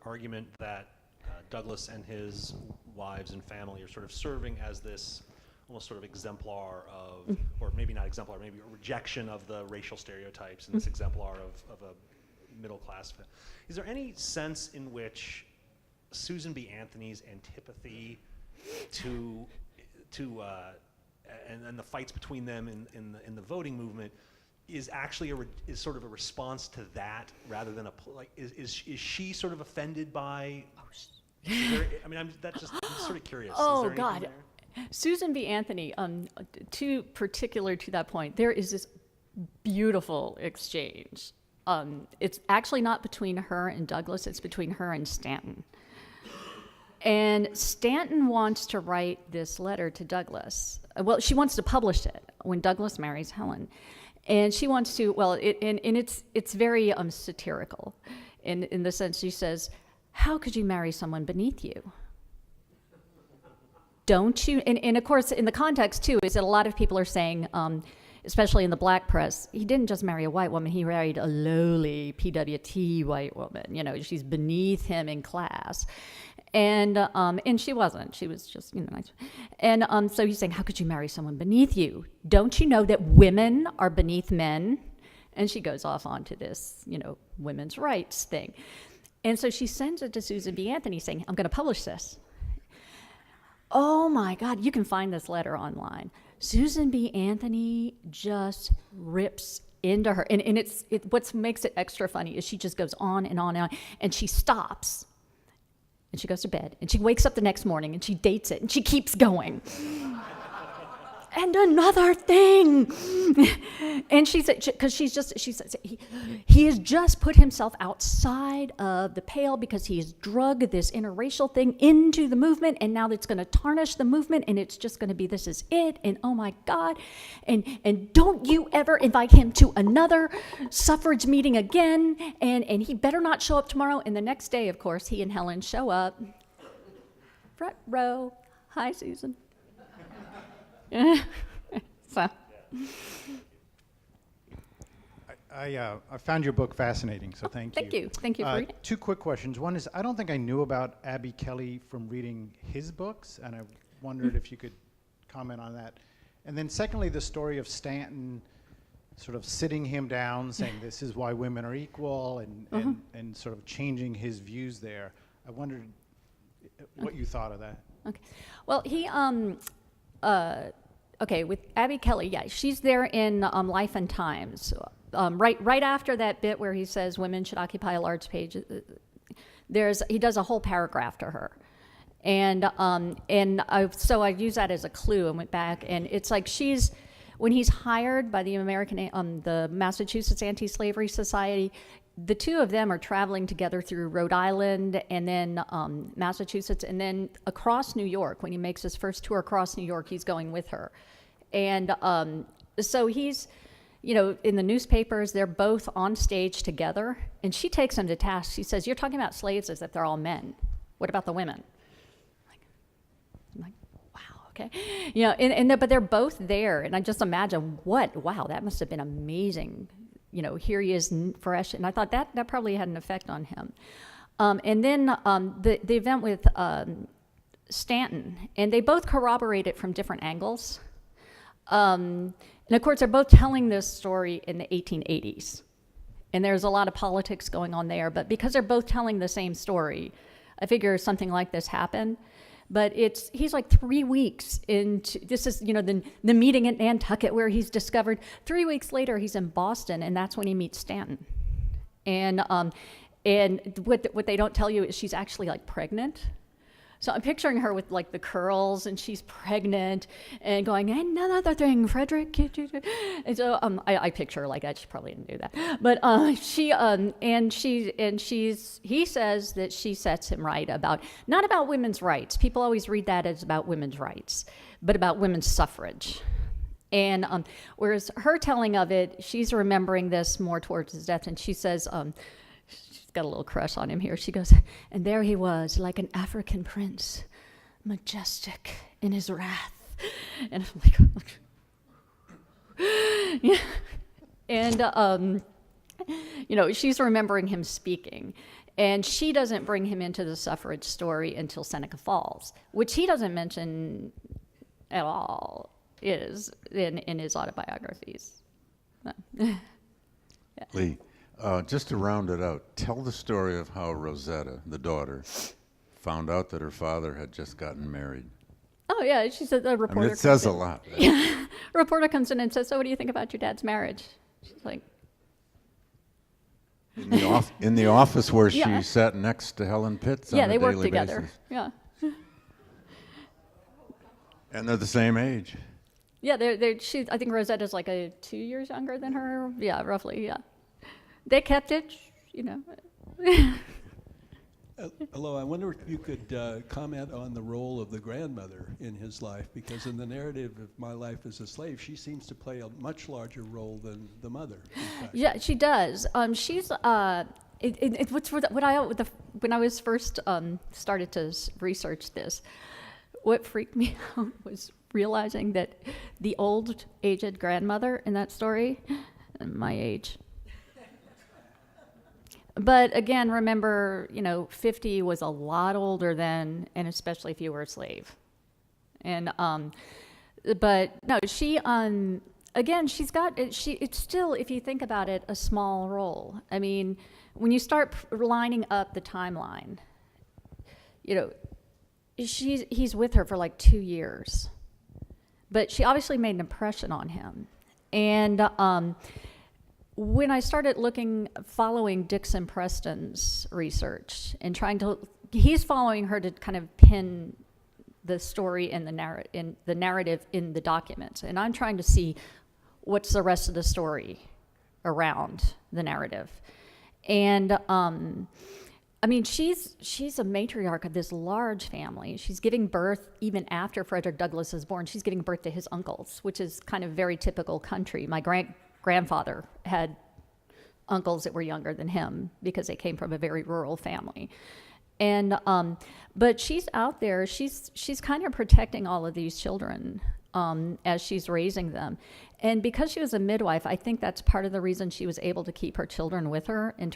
argument that Douglass and his wives and family are sort of serving as this almost sort of exemplar of, or maybe not exemplar, maybe a rejection of the racial stereotypes and this exemplar of a middle class. Is there any sense in which Susan B. Anthony's antipathy to and the fights between them in the voting movement is actually is sort of a response to that rather than is she sort of offended by? I'm sort of curious. Oh, is there God. there? Susan B. Anthony, particular to that point, there is this beautiful exchange. It's actually not between her and Douglass, it's between her and Stanton. And Stanton wants to write this letter to Douglass. Well, she wants to publish it when Douglass marries Helen. And she wants to, it's very satirical in the sense she says, how could you marry someone beneath you? Don't you? And of course, in the context, too, is that a lot of people are saying, especially in the black press, he didn't just marry a white woman, he married a lowly PWT white woman. She's beneath him in class. And she wasn't. She was just, nice. And so he's saying, how could you marry someone beneath you? Don't you know that women are beneath men? And she goes off onto this, women's rights thing. And so she sends it to Susan B. Anthony saying, I'm going to publish this. Oh my God, you can find this letter online. Susan B. Anthony just rips into her. And what makes it extra funny is she just goes on and on and on, and she stops. And she goes to bed, and she wakes up the next morning, and she dates it, and she keeps going. And another thing. And she said, because she says, he has just put himself outside of the pale because he has drugged this interracial thing into the movement, and now it's going to tarnish the movement, and it's just going to be, this is it, and oh my God. And don't you ever invite him to another suffrage meeting again, and he better not show up tomorrow. And the next day, of course, he and Helen show up. Front row. Hi, Susan. So. I found your book fascinating, so thank you. Thank you for reading. 2 quick questions. One is, I don't think I knew about Abby Kelly from reading his books, and I wondered if you could comment on that. And then secondly, the story of Stanton sort of sitting him down, saying this is why women are equal, and sort of changing his views there. I wondered what you thought of that. Okay. Well, he with Abby Kelly, yeah, she's there in Life and Times. Right after that bit where he says women should occupy a large page, he does a whole paragraph to her. So I used that as a clue and went back, and it's like when he's hired by the Massachusetts Anti-Slavery Society, the two of them are traveling together through Rhode Island and then Massachusetts, and then across New York. When he makes his first tour across New York, he's going with her. And so he's, in the newspapers, they're both on stage together, and she takes him to task. She says, you're talking about slaves as if they're all men. What about the women? I'm like, wow, okay. But they're both there, and I just imagine wow, that must have been amazing here he is fresh. And I thought that probably had an effect on him. And then the event with Stanton, and they both corroborate it from different angles. And of course, they're both telling this story in the 1880s. And there's a lot of politics going on there, but because they're both telling the same story, I figure something like this happened. But he's like 3 weeks into, this is, the meeting at Nantucket where he's discovered. 3 weeks later, he's in Boston, and that's when he meets Stanton. And what they don't tell you is she's actually like pregnant. So I'm picturing her with like the curls, and she's pregnant and going, and another thing, Frederick. And so I picture her like that. She probably didn't do that, but he says that she sets him right not about women's rights. People always read that as about women's rights, but about women's suffrage. And whereas her telling of it, she's remembering this more towards his death, and she says, got a little crush on him here. She goes, and there he was, like an African prince, majestic in his wrath. And I'm like, yeah. And, she's remembering him speaking. And she doesn't bring him into the suffrage story until Seneca Falls, which he doesn't mention at all is in his autobiographies. Yeah. Leigh, just to round it out, tell the story of how Rosetta, the daughter, found out that her father had just gotten married. Oh, yeah, she said the reporter. I mean, it says a lot. Yeah. A reporter comes in and says, so what do you think about your dad's marriage? She's like. In the office where Yeah. she sat next to Helen Pitts on a Yeah, they daily work together. basis. Yeah. And they're the same age. Yeah, I think Rosetta's like 2 years younger than her. Yeah, roughly, yeah. They kept it, Hello, I wonder if you could comment on the role of the grandmother in his life, because in the narrative of My Life as a Slave, she seems to play a much larger role than the mother. Yeah, she does. She's when I was first started to research this, what freaked me out was realizing that the old aged grandmother in that story, my age. But again, remember, 50 was a lot older then, and especially if you were a slave. And, but no, she, again, it's still, if you think about it, a small role. I mean, when you start lining up the timeline, he's with her for like 2 years. But she obviously made an impression on him. And, when I started following Dixon Preston's research and he's following her to kind of pin the story and the narrative in the documents. And I'm trying to see what's the rest of the story around the narrative. And, she's a matriarch of this large family. She's giving birth, even after Frederick Douglass is born, she's giving birth to his uncles, which is kind of very typical country. My grandfather had uncles that were younger than him because they came from a very rural family. And but she's out there, she's kind of protecting all of these children as she's raising them. And because she was a midwife, I think that's part of the reason she was able to keep her children with her and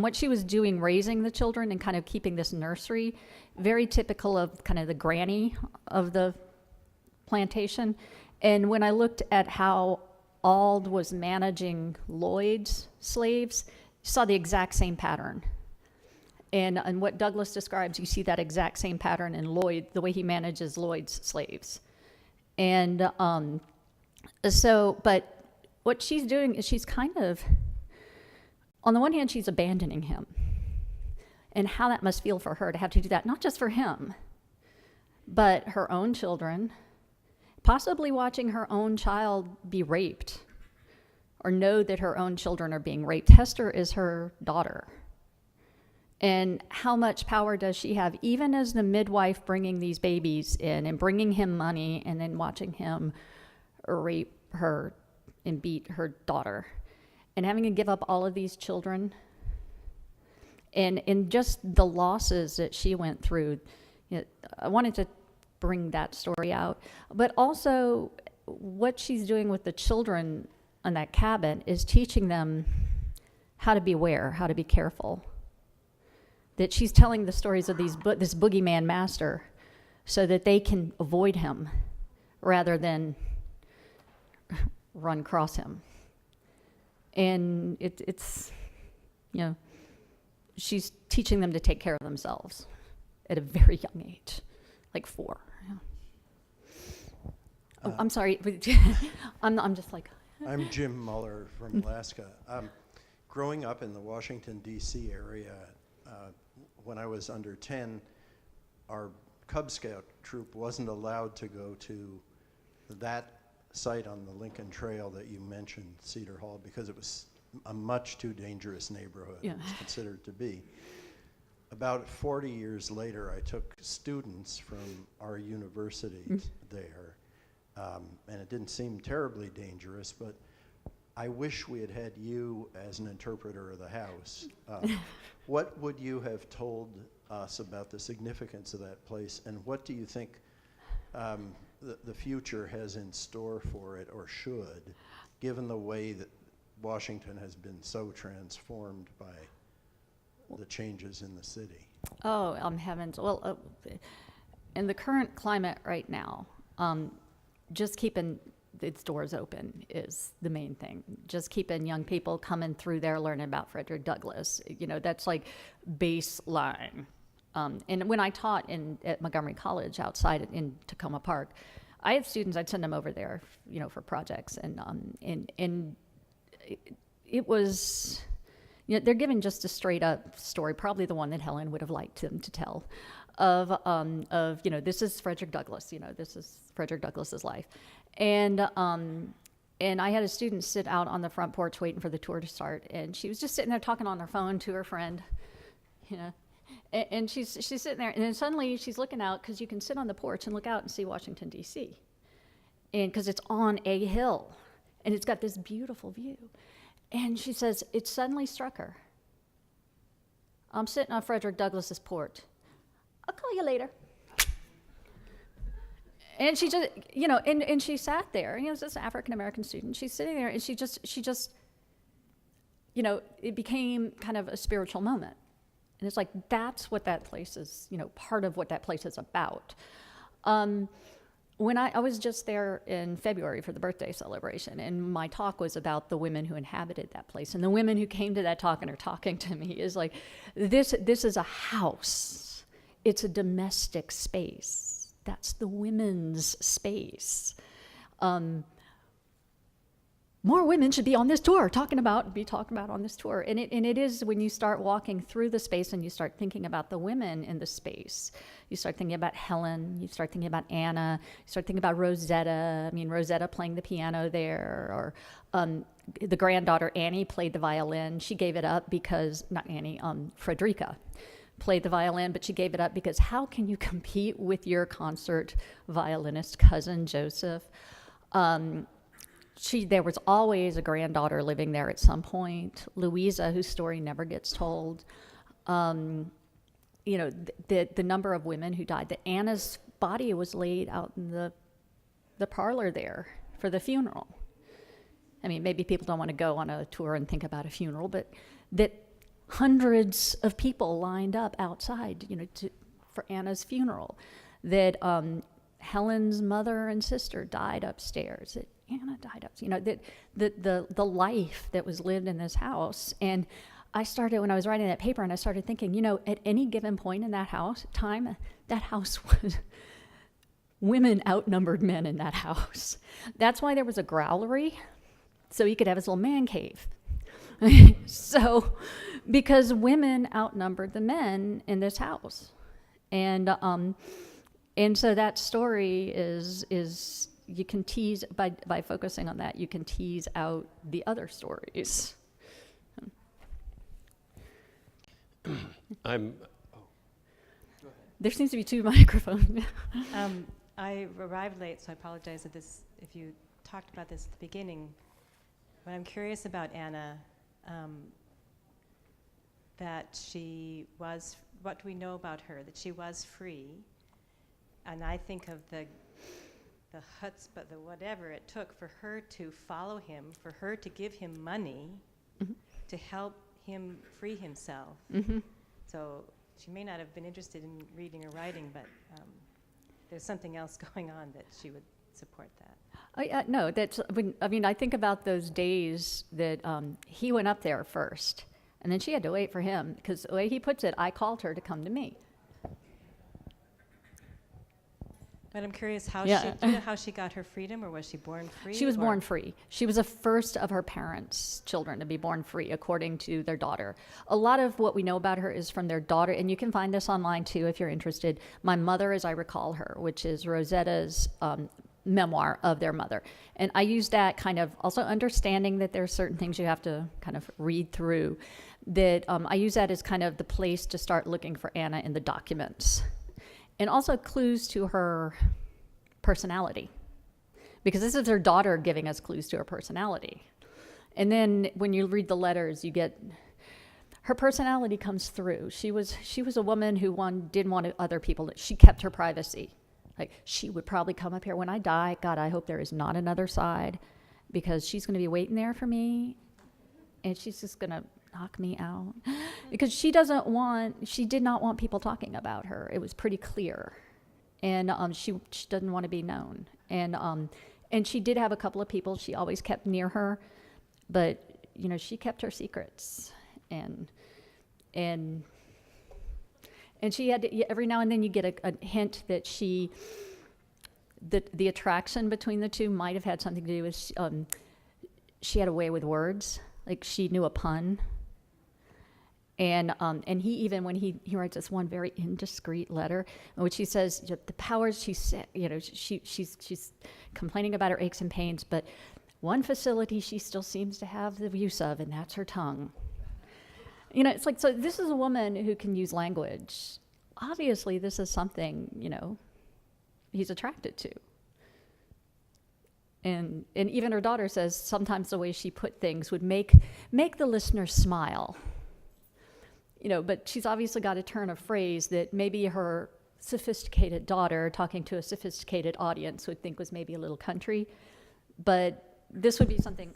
what she was doing, raising the children and kind of keeping this nursery, very typical of kind of the granny of the plantation. And when I looked at how Auld was managing Lloyd's slaves, you saw the exact same pattern. And what Douglass describes, you see that exact same pattern in Lloyd, the way he manages Lloyd's slaves. And but what she's doing is she's kind of, on the one hand, she's abandoning him. And how that must feel for her to have to do that, not just for him, but her own children, possibly watching her own child be raped or know that her own children are being raped. Hester is her daughter. And how much power does she have, even as the midwife bringing these babies in and bringing him money and then watching him rape her and beat her daughter and having to give up all of these children and just the losses that she went through. I wanted to bring that story out, but also what she's doing with the children on that cabin is teaching them how to beware, how to be careful. That she's telling the stories of this boogeyman master so that they can avoid him rather than run across him. And it's, she's teaching them to take care of themselves at a very young age, like 4. Yeah. Oh, I'm sorry. I'm just like. I'm Jim Muller from Alaska. Growing up in the Washington, D.C. area, when I was under 10, our Cub Scout troop wasn't allowed to go to that site on the Lincoln Trail that you mentioned, Cedar Hall, because it was a much too dangerous neighborhood. Yeah. It was considered to be. About 40 years later, I took students from our university there, and it didn't seem terribly dangerous, but I wish we had had you as an interpreter of the house. What would you have told us about the significance of that place, and what do you think the future has in store for it, or should, given the way that Washington has been so transformed by the changes in the city? Oh, heavens. Well, in the current climate right now, just keeping its doors open is the main thing. Just keeping young people coming through there learning about Frederick Douglass. That's like baseline. And when I taught at Montgomery College outside in Tacoma Park, I had students, I'd send them over there, for projects. And it was, they're given just a straight up story, probably the one that Helen would have liked them to tell, of this is Frederick Douglass, this is Frederick Douglass's life. And I had a student sit out on the front porch waiting for the tour to start, and she was just sitting there talking on her phone to her friend, and she's sitting there, and then suddenly she's looking out, because you can sit on the porch and look out and see Washington, D.C., and because it's on a hill, and it's got this beautiful view. And she says, it suddenly struck her. I'm sitting on Frederick Douglass's porch. I'll call you later. And she just, and she sat there, it was this African-American student. She's sitting there, and she just, it became kind of a spiritual moment. And it's like, that's what that place is, part of what that place is about. When I was just there in February for the birthday celebration, and my talk was about the women who inhabited that place. And the women who came to that talk and are talking to me is like, this is a house. It's a domestic space. That's the women's space. More women should be on this tour, talking about on this tour. And it is when you start walking through the space and you start thinking about the women in the space. You start thinking about Helen, you start thinking about Anna, you start thinking about Rosetta. Rosetta playing the piano there, or the granddaughter Annie played the violin. She gave it up because, not Annie, Frederica played the violin, but she gave it up because how can you compete with your concert violinist cousin, Joseph? There was always a granddaughter living there at some point. Louisa, whose story never gets told. The number of women who died. That Anna's body was laid out in the parlor there for the funeral. Maybe people don't want to go on a tour and think about a funeral, but that hundreds of people lined up outside, for Anna's funeral. That Helen's mother and sister died upstairs. That Anna died upstairs. The life that was lived in this house. And I started, when I was writing that paper, and I started thinking, at any given point in that house was women outnumbered men in that house. That's why there was a growlery, so he could have his little man cave. So, because women outnumbered the men in this house, and so that story is you can tease by focusing on that, you can tease out the other stories. There seems to be 2 microphones. I arrived late, so I apologize if you talked about this at the beginning. But I'm curious about Anna. That she was, what do we know about her? That she was free. And I think of the chutzpah, the whatever it took for her to follow him, for her to give him money to help him free himself. So she may not have been interested in reading or writing, but there's something else going on that she would support that. No, I think about those days that he went up there first, and then she had to wait for him, because the way he puts it, I called her to come to me. But I'm curious how Yeah. do you know how she got her freedom, or was she born free? She was or- born free. She was the first of her parents' children to be born free, according to their daughter. A lot of what we know about her is from their daughter, and you can find this online too if you're interested. My Mother, as I recall her, which is Rosetta's memoir of their mother. And I use that kind of also understanding that there are certain things you have to kind of read through, that I use that as kind of the place to start looking for Anna in the documents. And also clues to her personality, because this is her daughter giving us clues to her personality. And then when you read the letters, you get her personality comes through. She was a woman who didn't want other people. She kept her privacy. Like, she would probably come up here when I die. God, I hope there is not another side, because she's going to be waiting there for me, and she's just going to knock me out, because she did not want people talking about her. It was pretty clear. And she doesn't want to be known. And she did have a couple of people she always kept near her, but she kept her secrets. And she had to, every now and then you get a hint that the attraction between the two might have had something to do with she had a way with words. Like, she knew a pun. And he even, when he writes this one very indiscreet letter in which he says the powers she's complaining about her aches and pains, but one facility she still seems to have the use of, and that's her tongue. It's like, so this is a woman who can use language. Obviously, this is something he's attracted to. And even her daughter says sometimes the way she put things would make the listener smile. But she's obviously got a turn of phrase that maybe her sophisticated daughter talking to a sophisticated audience would think was maybe a little country. But this would be something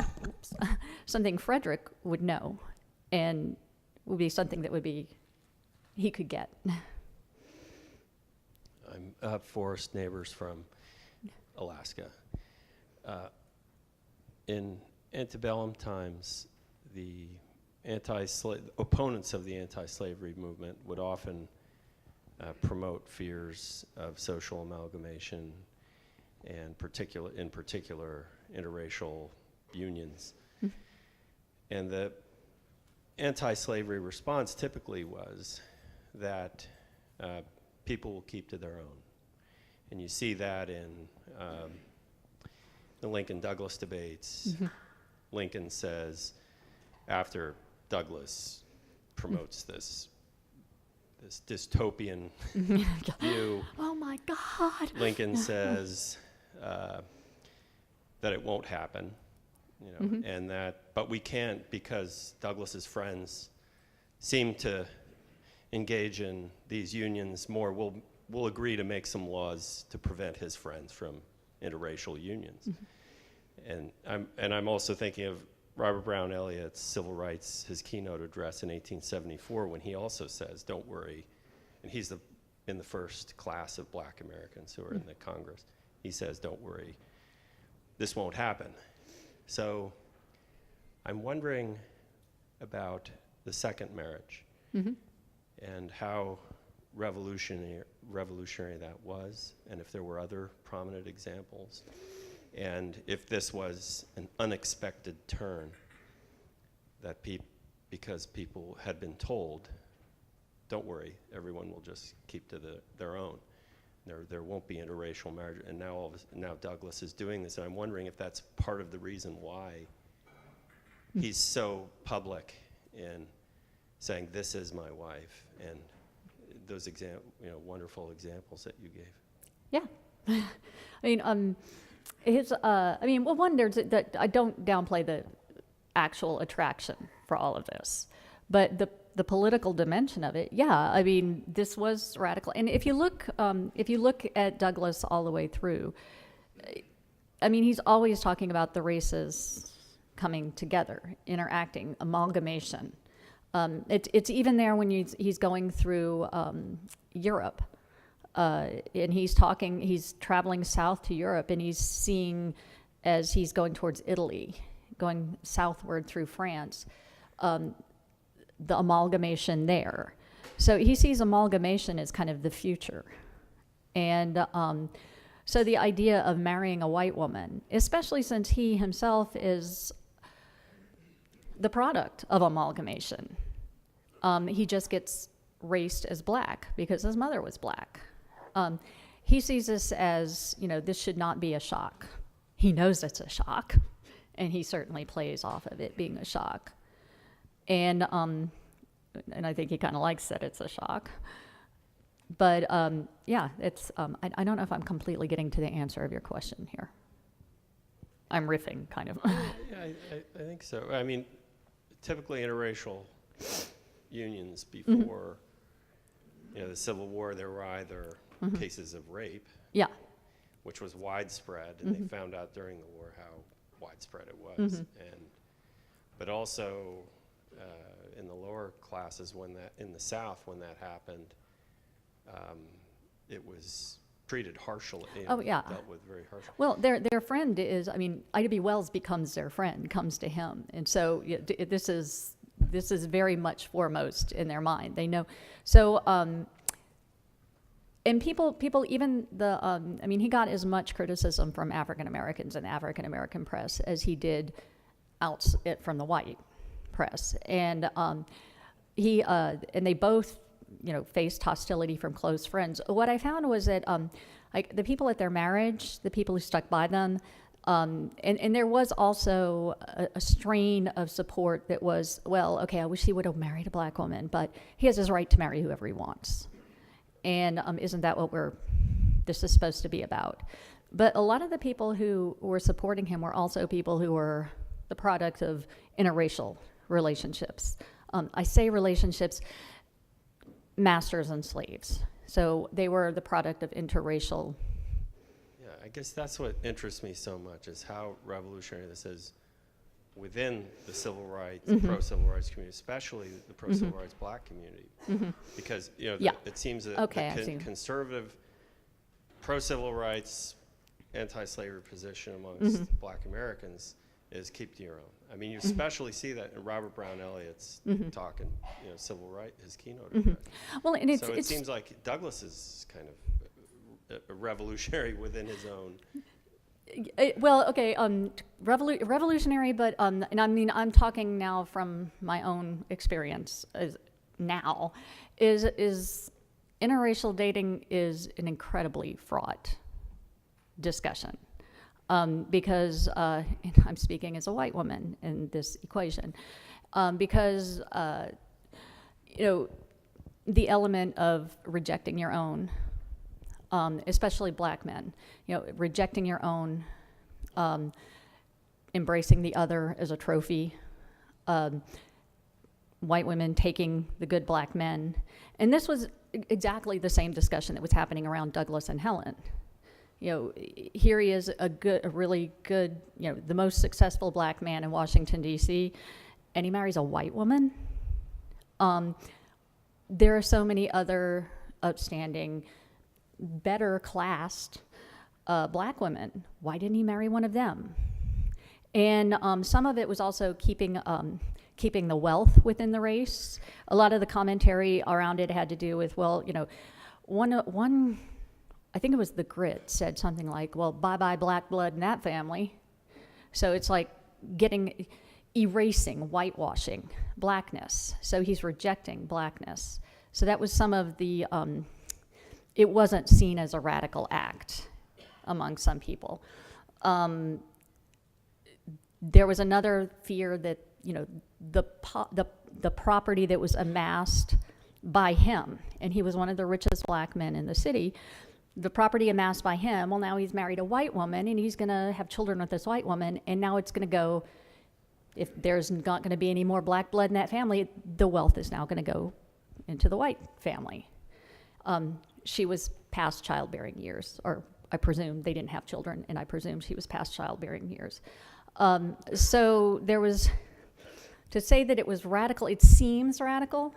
Frederick would know, and would be something that he could get. I'm Forrest Neighbors from Alaska. In antebellum times, the opponents of the anti-slavery movement would often promote fears of social amalgamation, and in particular interracial unions. And the anti-slavery response typically was that people will keep to their own. And you see that in the Lincoln-Douglas debates. Lincoln says, after Douglass promotes this dystopian view. Oh my God. Lincoln says that it won't happen, and but we can't, because Douglass's friends seem to engage in these unions more. We'll agree to make some laws to prevent his friends from interracial unions. And I'm also thinking of Robert Brown Elliott's civil rights, his keynote address in 1874, when he also says, don't worry, and he's in the first class of black Americans who are in the Congress. He says, don't worry, this won't happen. So I'm wondering about the second marriage and how revolutionary that was, and if there were other prominent examples. And if this was an unexpected turn that because people had been told, don't worry, everyone will just keep to their own. There won't be interracial marriage, and now Douglass is doing this, and I'm wondering if that's part of the reason why he's so public in saying, this is my wife, and those wonderful examples that you gave. Yeah. There's that I don't downplay the actual attraction for all of this, but the political dimension of it, this was radical. And if you look at Douglass all the way through, I mean, he's always talking about the races coming together, interacting, amalgamation. It's even there when he's going through Europe, and he's traveling south to Europe, and he's seeing, as he's going towards Italy, going southward through France, the amalgamation there. So he sees amalgamation as kind of the future. And so the idea of marrying a white woman, especially since he himself is the product of amalgamation, he just gets raced as black because his mother was black. He sees this as, this should not be a shock. He knows it's a shock, and he certainly plays off of it being a shock. And I think he kind of likes that it's a shock. But yeah, it's. I don't know if I'm completely getting to the answer of your question here. I'm riffing, kind of. Yeah, I think so. I mean, typically interracial unions before, the Civil War, there were either cases of rape, which was widespread, and they found out during the war how widespread it was, but also in the lower classes, in the South, when that happened, it was treated harshly. Dealt with very harshly. Well, their friend is, Ida B. Wells becomes their friend, comes to him, and so this is very much foremost in their mind. They know. So, and people even he got as much criticism from African Americans in the African American press as he did from the white press, and they both faced hostility from close friends. What I found was that like the people at their marriage, the people who stuck by them, and there was also a strain of support that was, well, okay, I wish he would have married a black woman, but he has his right to marry whoever he wants. And isn't that what this is supposed to be about? But a lot of the people who were supporting him were also people who were the product of interracial relationships. I say relationships, masters and slaves. So they were the product of interracial. Yeah, I guess that's what interests me so much, is how revolutionary this is within the civil rights, pro-civil rights community, especially the pro-civil rights black community. Because, it seems that the conservative pro-civil rights, anti-slavery position amongst black Americans is keep to your own. I mean, you especially see that in Robert Brown Elliott's talk in civil rights, his keynote address. Well, and it seems like Douglass is kind of a revolutionary within his own. Revolutionary, but and I'm talking now from my own experience. Is interracial dating is an incredibly fraught discussion. Because and I'm speaking as a white woman in this equation, because the element of rejecting your own, especially black men, rejecting your own, embracing the other as a trophy, white women taking the good black men, and this was exactly the same discussion that was happening around Douglass and Helen. Here he is, a really good, the most successful black man in Washington, D.C., and he marries a white woman. There are so many other outstanding, better classed black women. Why didn't he marry one of them? And some of it was also keeping the wealth within the race. A lot of the commentary around it had to do with, one I think it was The Grit said something like, well, bye-bye black blood in that family. So it's like erasing, whitewashing blackness. So he's rejecting blackness. So that was some of the, it wasn't seen as a radical act among some people. There was another fear that, the property that was amassed by him, and he was one of the richest black men in the city, the property amassed by him, well, now he's married a white woman, and he's going to have children with this white woman, and now it's going to go, if there's not going to be any more black blood in that family, the wealth is now going to go into the white family. She was past childbearing years, or I presumed they didn't have children, and I presumed she was past childbearing years. So there was, to say that it was radical, it seems radical,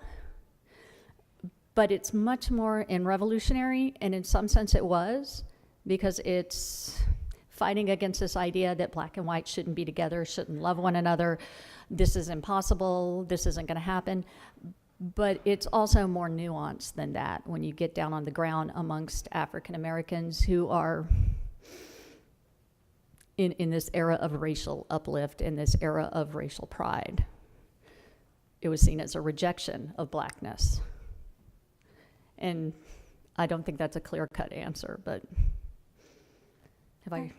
but it's much more in revolutionary, and in some sense it was, because it's fighting against this idea that black and white shouldn't be together, shouldn't love one another, this is impossible, this isn't going to happen. But it's also more nuanced than that when you get down on the ground amongst African Americans who are in this era of racial uplift, in this era of racial pride. It was seen as a rejection of blackness. And I don't think that's a clear-cut answer, but have I?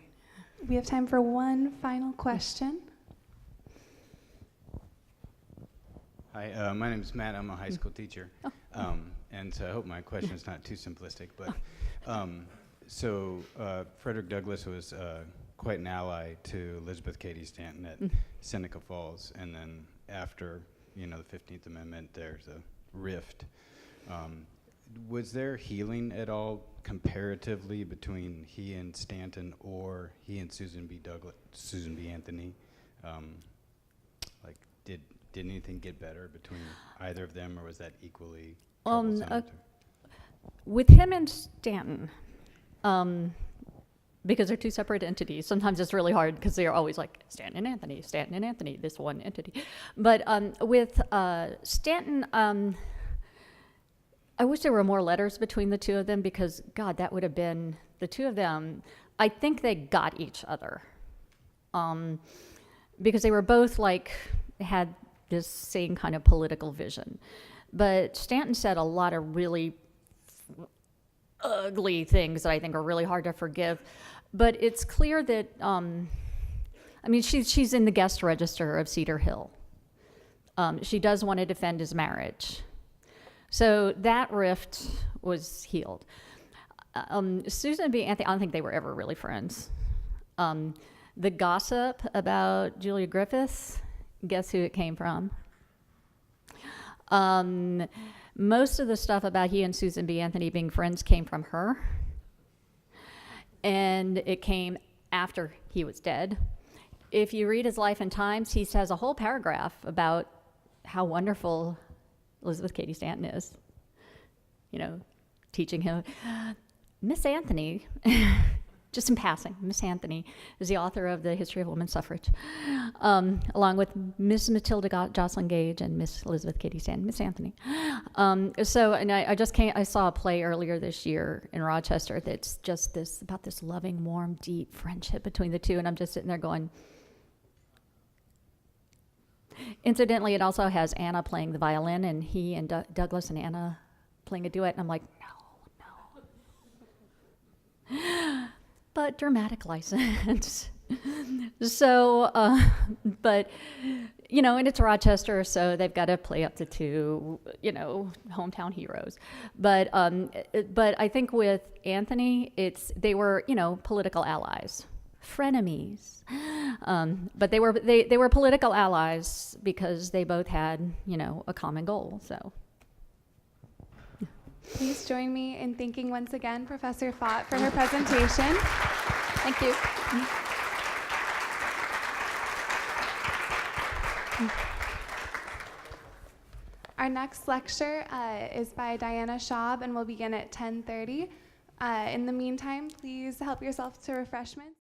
We have time for one final question. Hi, my name is Matt. I'm a high school teacher. And so I hope my question is not too simplistic. But Frederick Douglass was quite an ally to Elizabeth Cady Stanton at Seneca Falls. And then after, the 15th Amendment, there's a rift. Was there healing at all comparatively between he and Stanton or he and Susan B. Anthony? Did anything get better between either of them, or was that equally troublesome? With him and Stanton, because they're two separate entities, sometimes it's really hard because they're always like Stanton and Anthony, this one entity. But with Stanton, I wish there were more letters between the two of them, because, God, that would have been, the two of them, I think they got each other. Because they were both had this same kind of political vision. But Stanton said a lot of really ugly things that I think are really hard to forgive. But it's clear that, she's in the guest register of Cedar Hill. She does want to defend his marriage. So that rift was healed. Susan B. Anthony, I don't think they were ever really friends. The gossip about Julia Griffiths, guess who it came from? Most of the stuff about he and Susan B. Anthony being friends came from her. And it came after he was dead. If you read his Life and Times, he has a whole paragraph about how wonderful Elizabeth Cady Stanton is. Teaching him. Miss Anthony, just in passing, Miss Anthony is the author of The History of Women's Suffrage, along with Miss Matilda Jocelyn Gage and Miss Elizabeth Cady Stanton, Miss Anthony. I saw a play earlier this year in Rochester that's just about this loving, warm, deep friendship between the two, and I'm just sitting there going. Incidentally, it also has Anna playing the violin, and he and Douglas and Anna playing a duet, and I'm like, no. But dramatic license. So, and it's Rochester, so they've got to play up to two, hometown heroes. But I think with Anthony, they were, political allies. Frenemies, but they were political allies because they both had a common goal. So please join me in thanking once again Professor Fought for her presentation. Thank you. Our next lecture is by Diana Schaub and will begin at 10:30. In the meantime, please help yourself to refreshments.